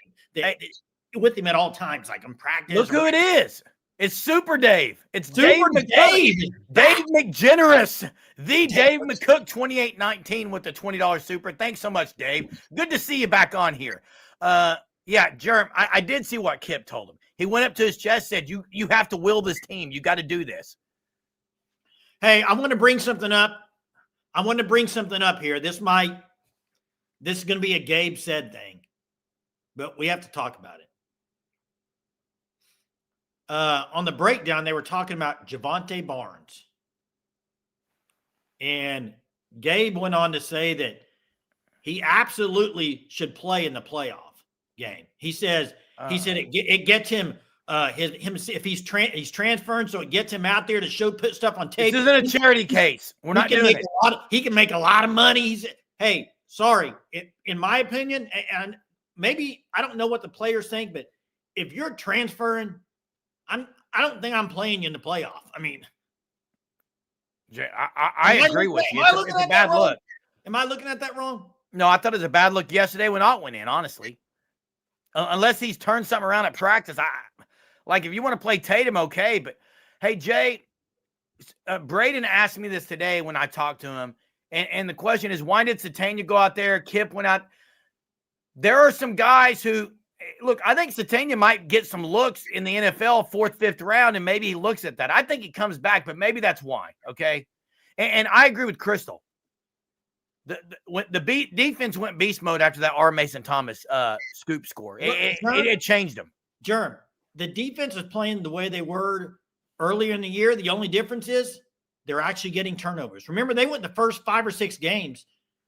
with him at all times, like in practice. Look who it is. It's Super Dave. It's Super Dave. Dave McGenerous. The Dave McCook 2819 with the $20 super. Thanks so much, Dave. Good to see you back on here. Yeah, Germ, I did see what Kip told him. He went up to his chest, said, you have to will this team. You got to do this. Hey, I want to bring something up. Here. This is going to be a Gabe said thing, but we have to talk about it. On the breakdown, they were talking about Javonte Barnes. And Gabe went on to say that he absolutely should play in the playoff game. He said it gets him if he's transferring, so it gets him out there to put stuff on tape. This isn't a charity case. We're not doing it. He can make a lot of money. Hey, sorry, in my opinion, and maybe I don't know what the players think, but if you're transferring, I don't think I'm playing you in the playoff. I mean, I agree with you. It's a bad look. Am I looking at that wrong? No, I thought it was a bad look yesterday when Ott went in, honestly. Unless he's turned something around at practice. Like, if you want to play Tatum, okay. But, hey, Jay, Braden asked me this today when I talked to him. And the question is, why did Satania go out there? Kip went out. There are some guys who, look, I think Satania might get some looks in the NFL 4th, 5th round, and maybe he looks at that. I think he comes back, but maybe that's why, okay? And I agree with Crystal. The defense went beast mode after that R. Mason Thomas scoop score. It changed them. Germ, the defense is playing the way they were earlier in the year. The only difference is they're actually getting turnovers. Remember, they went the first 5 or 6 games.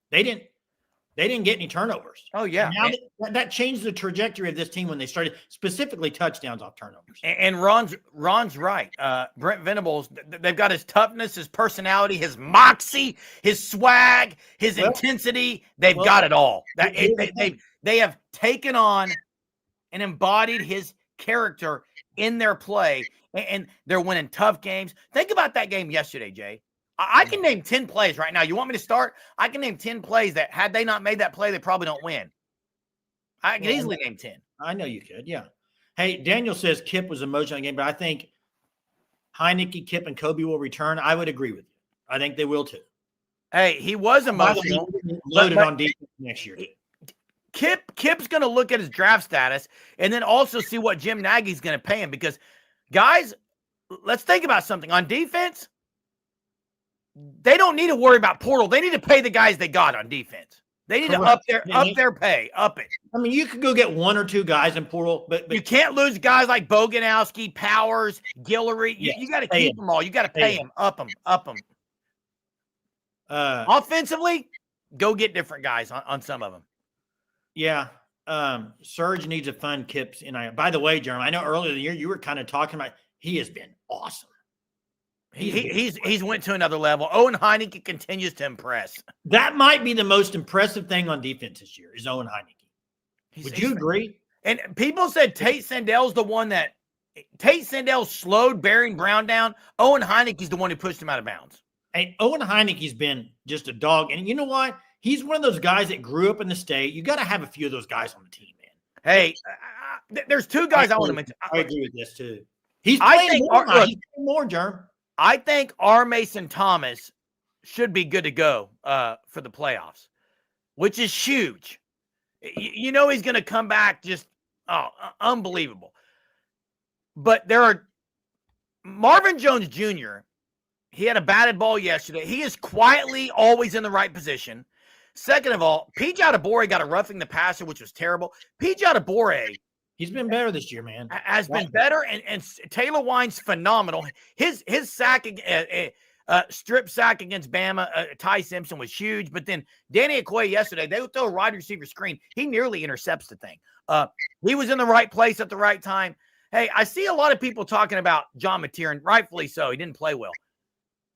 They didn't get any turnovers. Oh, yeah. Now that changed the trajectory of this team when they started, specifically touchdowns off turnovers. And Ron's right. Brent Venables, they've got his toughness, his personality, his moxie, his swag, his intensity. They've got it all. They have taken on and embodied his character in their play, and they're winning tough games. Think about that game yesterday, Jay. I can name 10 plays right now. You want me to start? I can name 10 plays that had they not made that play, they probably don't win. I can easily name 10. I know you could, yeah. Hey, Daniel says Kip was emotional in the game, but I think Heineke, Kip, and Kobe will return. I would agree with you. I think they will too. Hey, he was emotional. Loaded on defense next year. Kip's going to look at his draft status and then also see what Jim Nagy's going to pay him, because, guys, let's think about something. On defense, they don't need to worry about portal. They need to pay the guys they got on defense. They need Correct. to up their pay, up it. I mean, you could go get one or two guys in portal, but you can't lose guys like Boganowski, Powers, Guillory. You got to keep them all. You got to pay them, up them. Offensively, go get different guys on some of them. Yeah. Serge needs a fun Kips. And by the way, Jeremy, I know earlier in the year you were kind of talking about he has been awesome. He's went to another level. Owen Heineke continues to impress. That might be the most impressive thing on defense this year is Owen Heineke. Would you agree? And people said Tate Sandel's the one that Tate Sandel slowed Bering Brown down. Owen Heineke's the one who pushed him out of bounds. And Owen Heineke's been just a dog. And you know what? He's one of those guys that grew up in the state. You got to have a few of those guys on the team, man. Hey, there's two guys I want to mention. I agree with this too. He's playing more, Jerm. I think R. Mason Thomas should be good to go for the playoffs, which is huge. You know he's going to come back just unbelievable. But there are Marvin Jones Jr., he had a batted ball yesterday. He is quietly always in the right position. Second of all, PJ Adebore got a roughing the passer, which was terrible. PJ Adebore, he's been better this year, man. Has been better, and Taylor Wine's phenomenal. His sack, strip sack against Bama, Ty Simpson was huge. But then Danny Okoye yesterday, they would throw a wide receiver screen. He nearly intercepts the thing. He was in the right place at the right time. Hey, I see a lot of people talking about John Mateer, and rightfully so. He didn't play well.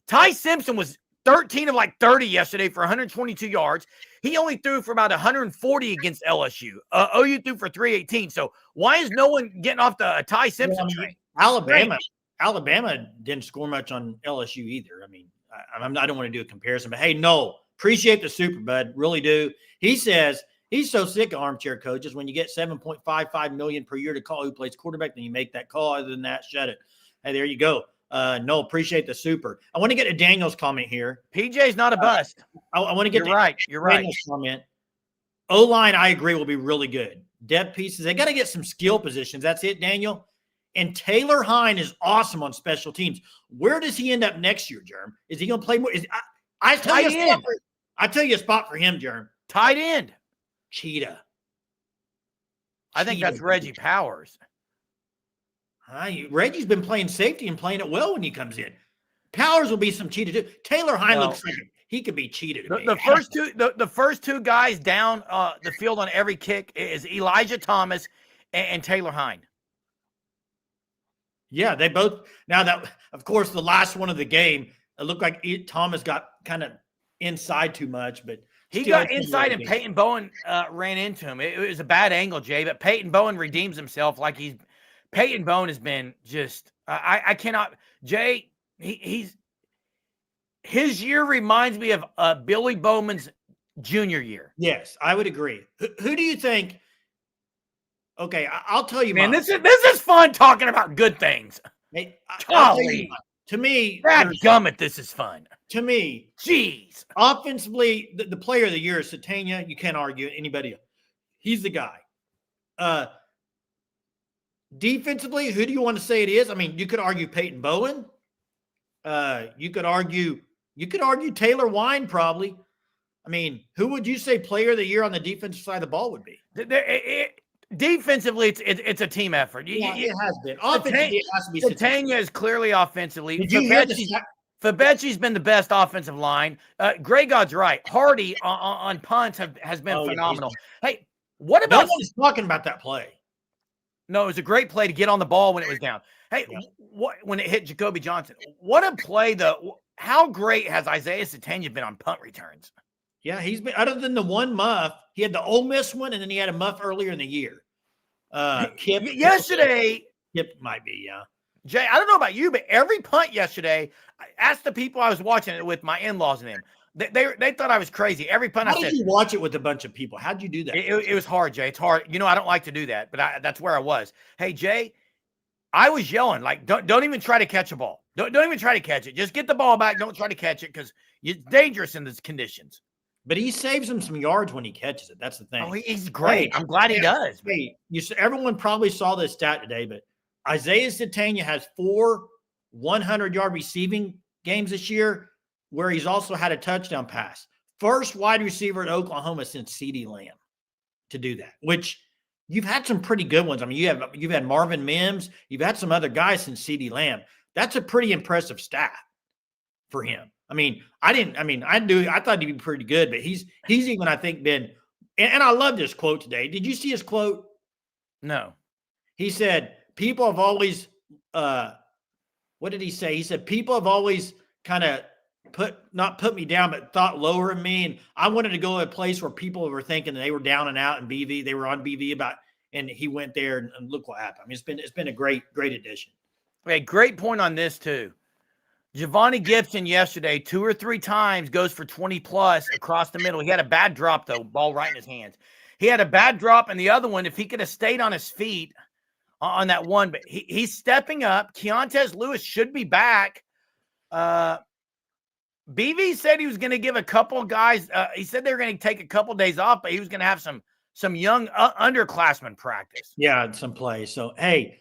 Ty Simpson was 13 of like 30 yesterday for 122 yards. He only threw for about 140 against LSU. OU threw for 318. So why is no one getting off the Ty Simpson train? Alabama didn't score much on LSU either. I mean, I don't want to do a comparison, but hey, no, appreciate the super, bud. Really do. He says he's so sick of armchair coaches. When you get $7.55 million per year to call who plays quarterback, then you make that call. Other than that, shut it. Hey, there you go. No, appreciate the super. I want to get to Daniel's comment here. PJ's not a bust. I want to get You're right. Daniel's comment. O-line, I agree, will be really good. Depth pieces, they got to get some skill positions. That's it, Daniel. And Taylor Hine is awesome on special teams. Where does he end up next year, Jerm? Is he going to play more? I tell you a spot for him, Jerm. Tight end. Cheetah. I think that's Reggie Powers. Reggie's been playing safety and playing it well when he comes in. Powers will be some cheetah too. Taylor Hine looks like he could be cheated. The first two guys down the field on every kick is Elijah Thomas and Taylor Hine. Yeah, they both. Now that, of course, the last one of the game, it looked like Thomas got kind of inside too much, but he got inside and Peyton Bowen ran into him. It was a bad angle, Jay, but Peyton Bowen redeems himself like Peyton Bowen has been just I cannot. Jay, his year reminds me of Billy Bowman's junior year. Yes, I would agree. Who do you think? Okay, I'll tell you, man. This is fun talking about good things. Hey, I'll tell you, to me, gummit, this is fun. To me, jeez. Offensively, the player of the year is Satania. You can't argue anybody else. He's the guy. Defensively, who do you want to say it is? I mean, you could argue Peyton Bowen. You could argue Taylor Wine probably. I mean, who would you say player of the year on the defensive side of the ball would be? Defensively, it's a team effort. It has been. Offensively, it has to be Satania is clearly offensively. Did you hear Fabechi's been the best offensive line. Gray God's right. Hardy on punts has been phenomenal. Yeah. Hey, what about? No one's talking about that play. No, it was a great play to get on the ball when it was down. Hey, when it hit Jacoby Johnson? What a play, though. How great has Isaiah Satania been on punt returns? Yeah, he's been, other than the one muff, he had the Ole Miss one, and then he had a muff earlier in the year. Kip might be, yeah. Jay, I don't know about you, but every punt yesterday, I asked the people I was watching it with, my in-laws and them. They thought I was crazy. Every punt How did you watch it with a bunch of people? How'd you do that? It was hard, Jay. It's hard. You know, I don't like to do that, but that's where I was. Hey, Jay, I was yelling, like, don't even try to catch a ball. Don't even try to catch it. Just get the ball back. Don't try to catch it because it's dangerous in these conditions. But he saves him some yards when he catches it. That's the thing. Oh, he's great. I'm glad he does. Hey, everyone probably saw this stat today, but Isaiah Satania has 4 100-yard receiving games this year where he's also had a touchdown pass. first wide receiver at Oklahoma since CeeDee Lamb to do that, which you've had some pretty good ones. I mean, you've had Marvin Mims, you've had some other guys since CeeDee Lamb. That's a pretty impressive stat for him. I thought he'd be pretty good, but he's even, I think, been, and I love this quote today. Did you see his quote? No. He said, people have always, what did he say? He said, people have always kind of not put me down, but thought lower of me. And I wanted to go to a place where people were thinking that they were down and out in BV. They were on BV and he went there and look what happened. I mean, it's been a great addition. Okay, great point on this too. Giovanni Gibson yesterday, 2 or 3 times goes for 20 plus across the middle. He had a bad drop though, ball right in his hands. He had a bad drop, and the other one, if he could have stayed on his feet on that one, but he's stepping up. Keontez Lewis should be back. BV said he was going to give a couple guys. He said they were going to take a couple days off, but he was going to have some young underclassmen practice. Yeah, some play. So hey,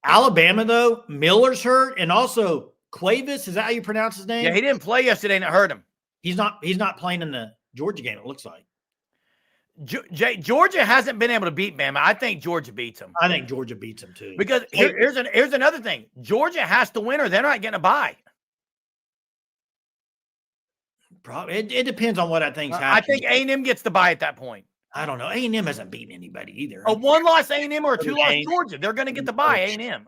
Alabama though, Miller's hurt, and also Cuevas. Is that how you pronounce his name? Yeah, he didn't play yesterday, and it hurt him. He's not playing in the Georgia game. It looks like. Georgia hasn't been able to beat Bama. I think Georgia beats them. I think Georgia beats them too. Because here's another thing. Georgia has to win or they're not getting a bye. Probably it depends on what I think's happening. I think A&M gets the bye at that point. I don't know. A&M hasn't beaten anybody either. A 1-loss A&M or a 2-loss Georgia, they're going to get the bye. A&M.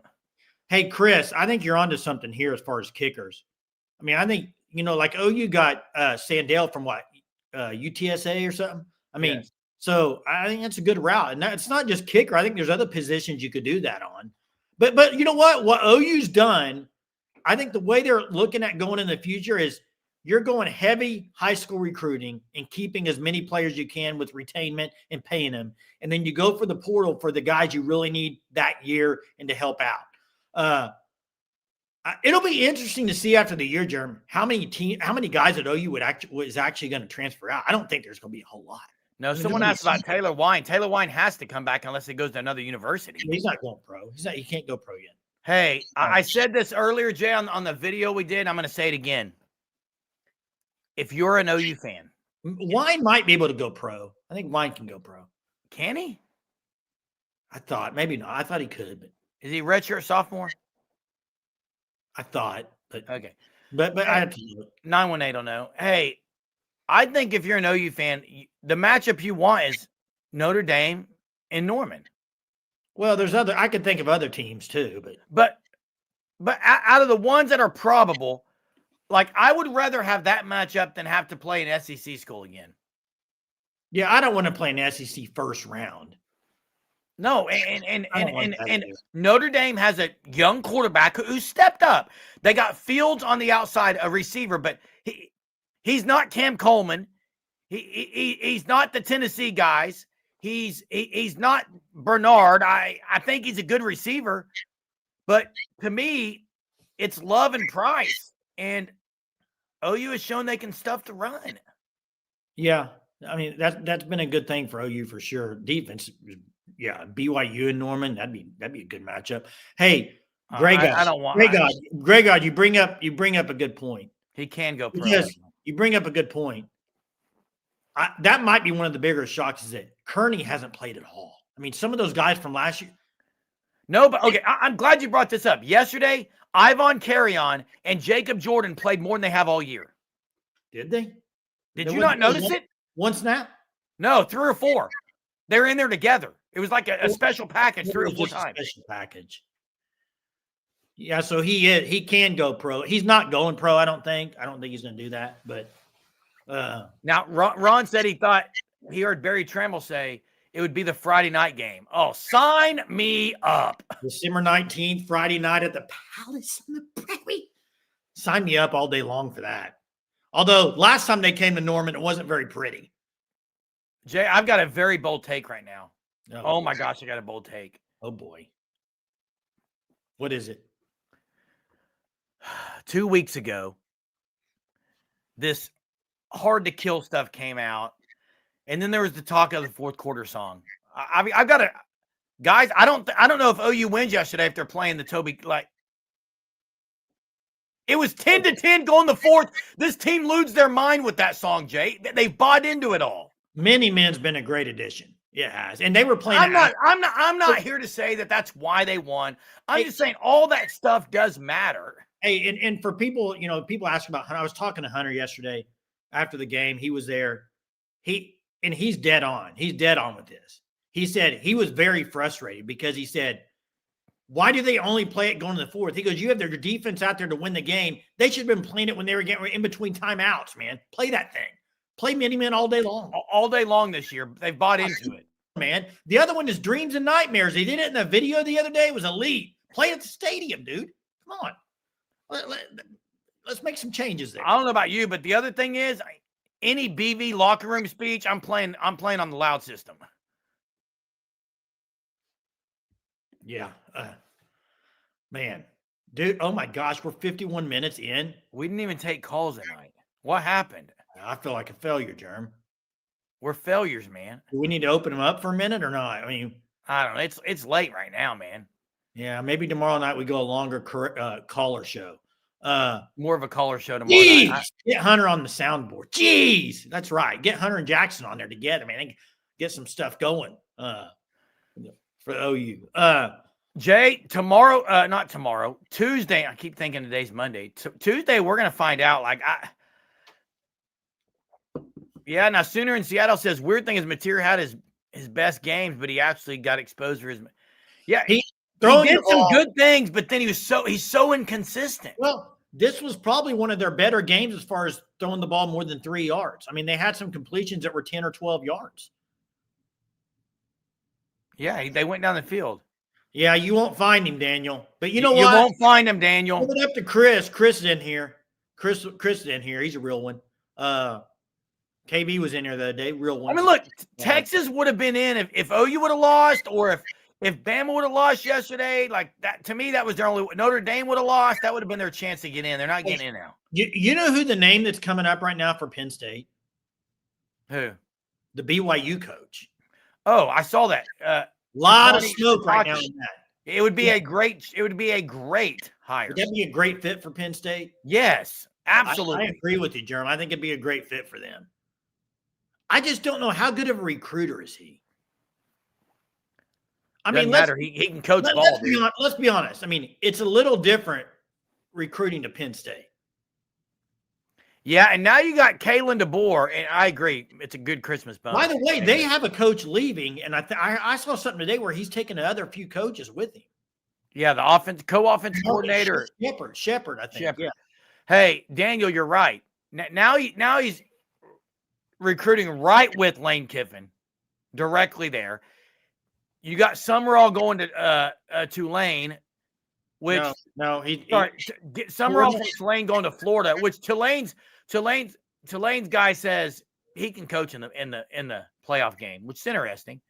Hey Chris, I think you're onto something here as far as kickers. I mean, I think like OU got Sandell from what UTSA or something. I mean, yes. So I think that's a good route, and it's not just kicker. I think there's other positions you could do that on. But you know what? What OU's done, I think the way they're looking at going in the future is you're going heavy high school recruiting and keeping as many players you can with retainment and paying them, and then you go for the portal for the guys you really need that year and to help out. It'll be interesting to see after the year, Jeremy, how many guys at OU is actually going to transfer out. I don't think there's going to be a whole lot. No, someone asked about Taylor Wine. Taylor Wine has to come back unless he goes to another university. He's not going pro. He can't go pro yet. Hey, I said this earlier, Jay, on the video we did. I'm going to say it again. If you're an OU fan, Wine might be able to go pro. I think Wine can go pro. Can he? I thought maybe not. I thought he could, but is he redshirt sophomore? I thought, but okay. But I have to look. 918 don't know. Hey, I think if you're an OU fan, the matchup you want is Notre Dame and Norman. Well, there's other. I could think of other teams too, but out of the ones that are probable, like I would rather have that matchup than have to play an SEC school again. Yeah, I don't want to play an SEC first round. No, and Notre Dame has a young quarterback who stepped up. They got Fields on the outside, a receiver, but he's not Cam Coleman. He's not the Tennessee guys. He's not Bernard. I think he's a good receiver, but to me, it's Love and Price, and OU has shown they can stuff the run. Yeah, I mean that's been a good thing for OU for sure. Defense. Yeah, BYU and Norman, that'd be a good matchup. Hey, Greg, Greg, you bring up a good point. He can go pro. Because you bring up a good point. That might be one of the bigger shocks is that Kearney hasn't played at all. I mean, some of those guys from last year. No, but okay, I'm glad you brought this up. Yesterday, Ivan Carrion and Jacob Jordan played more than they have all year. Did they? Did you not notice it? One snap? No, 3 or 4. They were in there together. It was like a special package 3 or 4 times. Special package. Yeah, so he can go pro. He's not going pro, I don't think. I don't think he's going to do that. But now Ron said he thought he heard Barry Trammell say it would be the Friday night game. Oh, sign me up! December 19th, Friday night at the Palace in the Prairie. Sign me up all day long for that. Although last time they came to Norman, it wasn't very pretty. Jay, I've got a very bold take right now. Oh my gosh, I got a bold take. Oh boy. What is it? 2 weeks ago, this hard to kill stuff came out, and then there was the talk of the fourth quarter song. I've got to, guys. I don't know if OU wins yesterday if they're playing the Toby It was 10-10 going the fourth. This team loses their mind with that song, Jay. They bought into it all. Many Men's been a great addition. It has, and they were playing. I'm not here to say that that's why they won. I'm just saying all that stuff does matter. Hey, and for people, people ask about Hunter. I was talking to Hunter yesterday after the game. He was there. He's dead on. He's dead on with this. He said he was very frustrated because he said, why do they only play it going to the fourth? He goes, you have their defense out there to win the game. They should have been playing it when they were getting in between timeouts, man. Play that thing. Play Mini Men all day long. All day long this year. They've bought into it. Man, the other one is Dreams and Nightmares. They did it in the video the other day. It was elite. Play at the stadium, dude. Come on. Let's make some changes there. I don't know about you, but the other thing is, any BV locker room speech, I'm playing on the loud system. Yeah. Man, dude, oh my gosh, we're 51 minutes in. We didn't even take calls tonight. What happened? I feel like a failure, Germ. We're failures, man. Do we need to open them up for a minute or not? I mean, I don't know. It's late right now, man. Yeah, maybe tomorrow night we go a longer caller show. More of a caller show tomorrow night. Get Hunter on the soundboard. Jeez, that's right. Get Hunter and Jackson on there together, man. Get some stuff going for OU. Jay, tomorrow, not tomorrow, Tuesday. I keep thinking today's Monday. Tuesday, we're gonna find out. Now Sooner in Seattle says weird thing is Mateer had his best games, but he actually got exposed for his. Yeah, he did some good things, but then he's so inconsistent. Well, this was probably one of their better games as far as throwing the ball more than 3 yards. I mean, they had some completions that were 10 or 12 yards. Yeah, they went down the field. Yeah, you won't find him, Daniel. But you know what? You won't find him, Daniel. Give it up to Chris. Chris is in here. Chris is in here. He's a real one. KB was in there the other day. Real one. I mean, look, Texas would have been in if OU would have lost, or if Bama would have lost yesterday. Like that, to me, that was their only. Notre Dame would have lost. That would have been their chance to get in. They're not getting in now. You know who the name that's coming up right now for Penn State? Who? The BYU coach. Oh, I saw that. Lot of smoke right now in that. It would be a great hire. Would that be a great fit for Penn State? Yes, absolutely. I agree with you, Jeremy. I think it'd be a great fit for them. I just don't know how good of a recruiter is he. I mean, he can coach ball. Let's be honest. I mean, it's a little different recruiting to Penn State. Yeah, and now you got Kalen DeBoer, and I agree. It's a good Christmas bonus. By the way, they have a coach leaving, and I saw something today where he's taking the other few coaches with him. Yeah, the co-offensive coordinator. Shepard, I think. Shepard. Yeah. Hey, Daniel, you're right. Now he's recruiting right with Lane Kiffin, directly there. You got Summerall going to Tulane, which Summerall from Tulane going to Florida, which Tulane's guy says he can coach in the playoff game, which is interesting.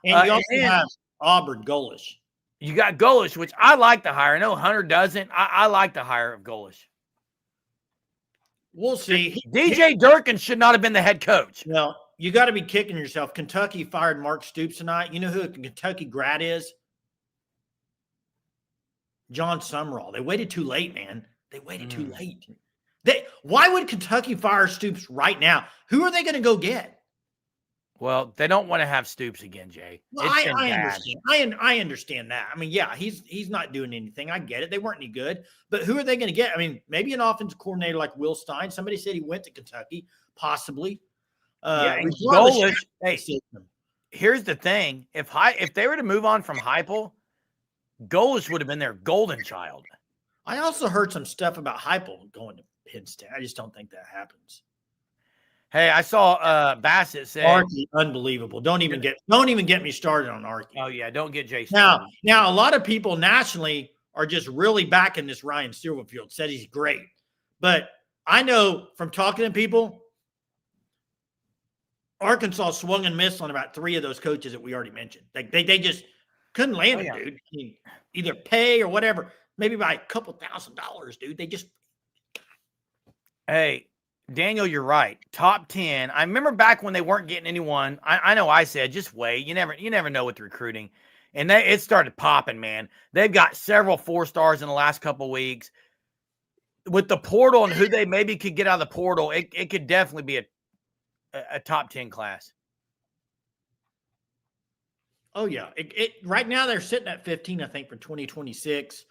And you also have Auburn Golish. You got Golish, which I like the hire. I know Hunter doesn't. I like the hire of Golish. We'll see. DJ Durkin should not have been the head coach. No, you got to be kicking yourself. Kentucky fired Mark Stoops tonight. You know who a Kentucky grad is? John Summerall. They waited too late, man. They waited too late. Why would Kentucky fire Stoops right now? Who are they going to go get? Well, they don't want to have Stoops again, Jay. Well, I understand. I understand that. I mean, yeah, he's not doing anything. I get it. They weren't any good. But who are they going to get? I mean, maybe an offensive coordinator like Will Stein. Somebody said he went to Kentucky, possibly. Golish. Hey, here's the thing: if they were to move on from Heupel, Golish would have been their golden child. I also heard some stuff about Heupel going to Penn State. I just don't think that happens. Hey, I saw Bassett say Archie, unbelievable. Don't even get me started on Archie. Oh yeah, don't get Jason. Now a lot of people nationally are just really backing this Ryan Silverfield. Said he's great, but I know from talking to people, Arkansas swung and missed on about 3 of those coaches that we already mentioned. Like they just couldn't land it, dude. I mean, either pay or whatever, maybe by a couple $1,000s, dude. They just. Hey, Daniel, you're right. Top 10. I remember back when they weren't getting anyone. I know I said, just wait. You never know with recruiting. And it started popping, man. They've got several 4 stars in the last couple of weeks. with the portal and who they maybe could get out of the portal, it could definitely be a top 10 class. Oh yeah, right now they're sitting at 15, I think, for 2026.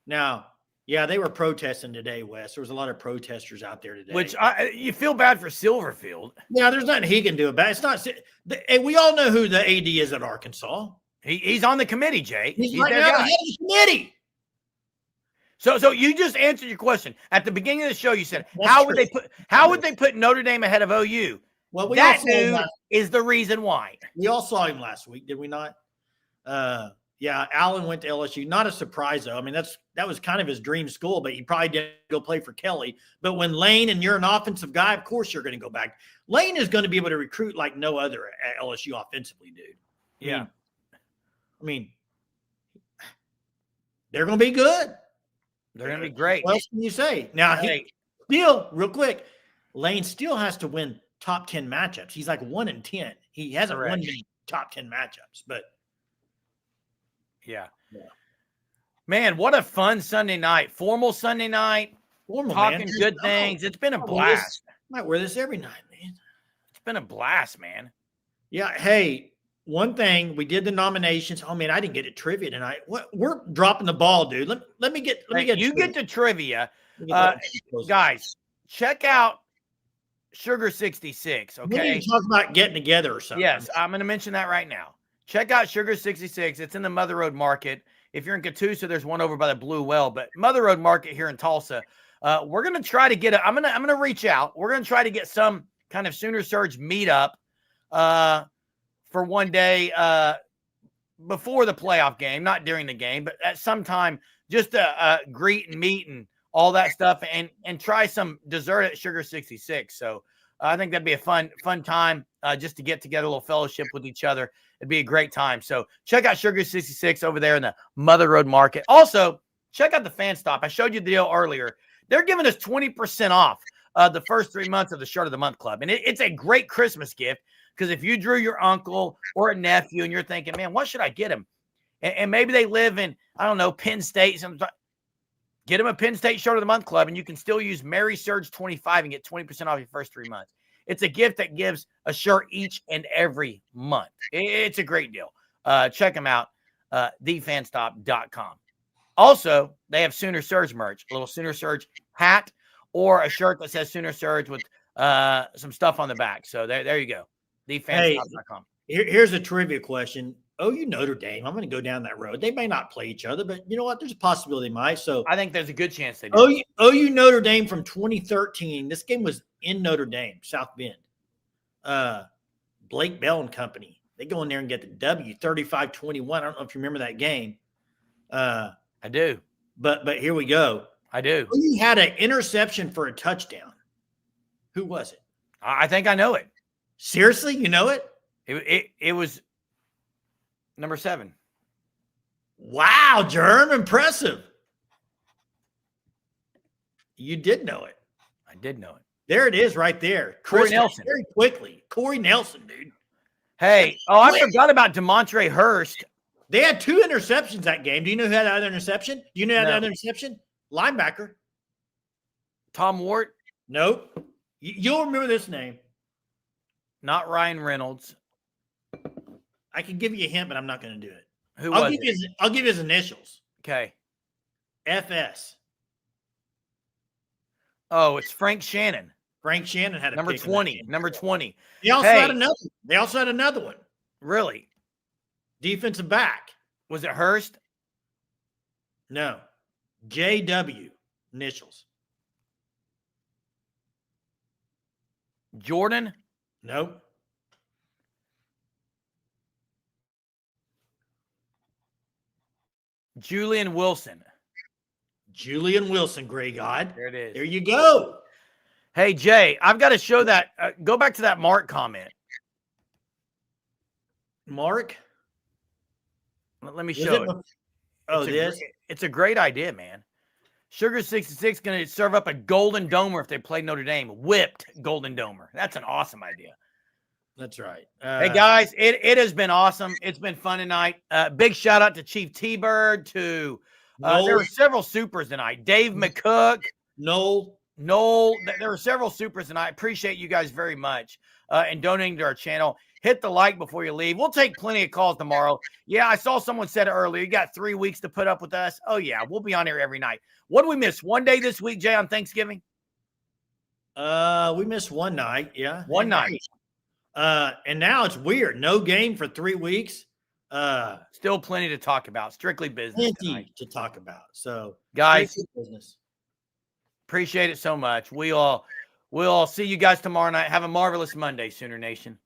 Now, yeah, they were protesting today, Wes. There was a lot of protesters out there today. Which you feel bad for Silverfield. Yeah, there's nothing he can do about it. It's not. And we all know who the AD is at Arkansas. He's on the committee, Jay. He's right now the head of the committee. So you just answered your question at the beginning of the show. You said how would they put Notre Dame ahead of OU? Well, that dude is the reason why. We all saw him last week, did we not? Yeah, Allen went to LSU. Not a surprise, though. I mean, that was kind of his dream school, but he probably didn't go play for Kelly. But when Lane and you're an offensive guy, of course you're going to go back. Lane is going to be able to recruit like no other at LSU offensively, dude. Yeah. I mean, they're going to be good. They're going to be great. What else can you say? Now, still, real quick, Lane still has to win top 10 matchups. He's like 1-10. He hasn't won many top 10 matchups, but yeah. Man, what a fun Sunday night. Formal Sunday night. Talking good things. It's been a blast. Might wear this every night, man. It's been a blast, man. Yeah. Hey, one thing, we did the nominations. Oh man, I didn't get a trivia tonight. We're dropping the ball, dude. Let me get you get to trivia. Guys, check out Sugar 66. Okay. We need to talk about getting together or something. Yes, I'm going to mention that right now. Check out Sugar 66. It's in the Mother Road Market. If you're in Catoosa, there's one over by the Blue Well, but Mother Road Market here in Tulsa. We're going to try to get I'm going to reach out. We're going to try to get some kind of Sooner Surge meetup for one day before the playoff game, not during the game, but at some time just to greet and meet and all that stuff and try some dessert at Sugar 66. So I think that'd be a fun time just to get together, a little fellowship with each other. It'd be a great time. So check out Sugar 66 over there in the Mother Road Market. Also, check out the Fan Stop. I showed you the deal earlier. They're giving us 20% off the first 3 months of the Shirt of the Month Club. And it's a great Christmas gift because if you drew your uncle or a nephew and you're thinking, man, what should I get him? And maybe they live in, I don't know, Penn State. Get them a Penn State Shirt of the Month Club, and you can still use Mary Surge 25 and get 20% off your first 3 months. It's a gift that gives a shirt each and every month. It's a great deal. Check them out, thefanstop.com. Also, they have Sooner Surge merch, a little Sooner Surge hat or a shirt that says Sooner Surge with some stuff on the back. So there you go, thefanstop.com. Here's a trivia question. OU Notre Dame, I'm going to go down that road. They may not play each other, but you know what? There's a possibility they might. So I think there's a good chance they do. OU Notre Dame from 2013. This game was in Notre Dame, South Bend. Blake Bell and company. They go in there and get the W, 35-21. I don't know if you remember that game. I do. But here we go. I do. OU had an interception for a touchdown. Who was it? I think I know it. Seriously? You know it? It was number 7. Wow, Germ, impressive. You did know it. I did know it. There it is right there. Corey Nelson. Very quickly. Corey Nelson, dude. Hey, I forgot about DeMontre Hurst. They had 2 interceptions that game. Do you know who had that other interception? Do you know who had that other interception? Linebacker. Tom Ward? Nope. You'll remember this name. Not Ryan Reynolds. I can give you a hint, but I'm not going to do it. I'll give you his initials. Okay. FS. Oh, it's Frank Shannon. Frank Shannon had a number 20. Number 20. They also had another. They also had another one. Really? Defensive back. Was it Hurst? No. JW initials. Jordan? Nope. Julian Wilson. Julian Wilson, Gray God. There it is. There you go. Hey, Jay, I've got to show that. Go back to that Mark comment. Mark? Let me show it. It's a great idea, man. Sugar 66 going to serve up a Golden Domer if they play Notre Dame. Whipped Golden Domer. That's an awesome idea. That's right. Hey, guys, it has been awesome. It's been fun tonight. Big shout-out to Chief T-Bird, to there were several supers tonight. Dave McCook. Noel. There are several supers, and I appreciate you guys very much and donating to our channel. Hit the like before you leave. We'll take plenty of calls tomorrow. Yeah, I saw someone said earlier, you got 3 weeks to put up with us. Oh, yeah, we'll be on here every night. What did we miss? One day this week, Jay, on Thanksgiving? We missed one night. Yeah. One night. And now it's weird. No game for 3 weeks. Still plenty to talk about. Strictly business Plenty to talk about. So, guys, business. Appreciate it so much. We'll see you guys tomorrow night. Have a marvelous Monday, Sooner Nation.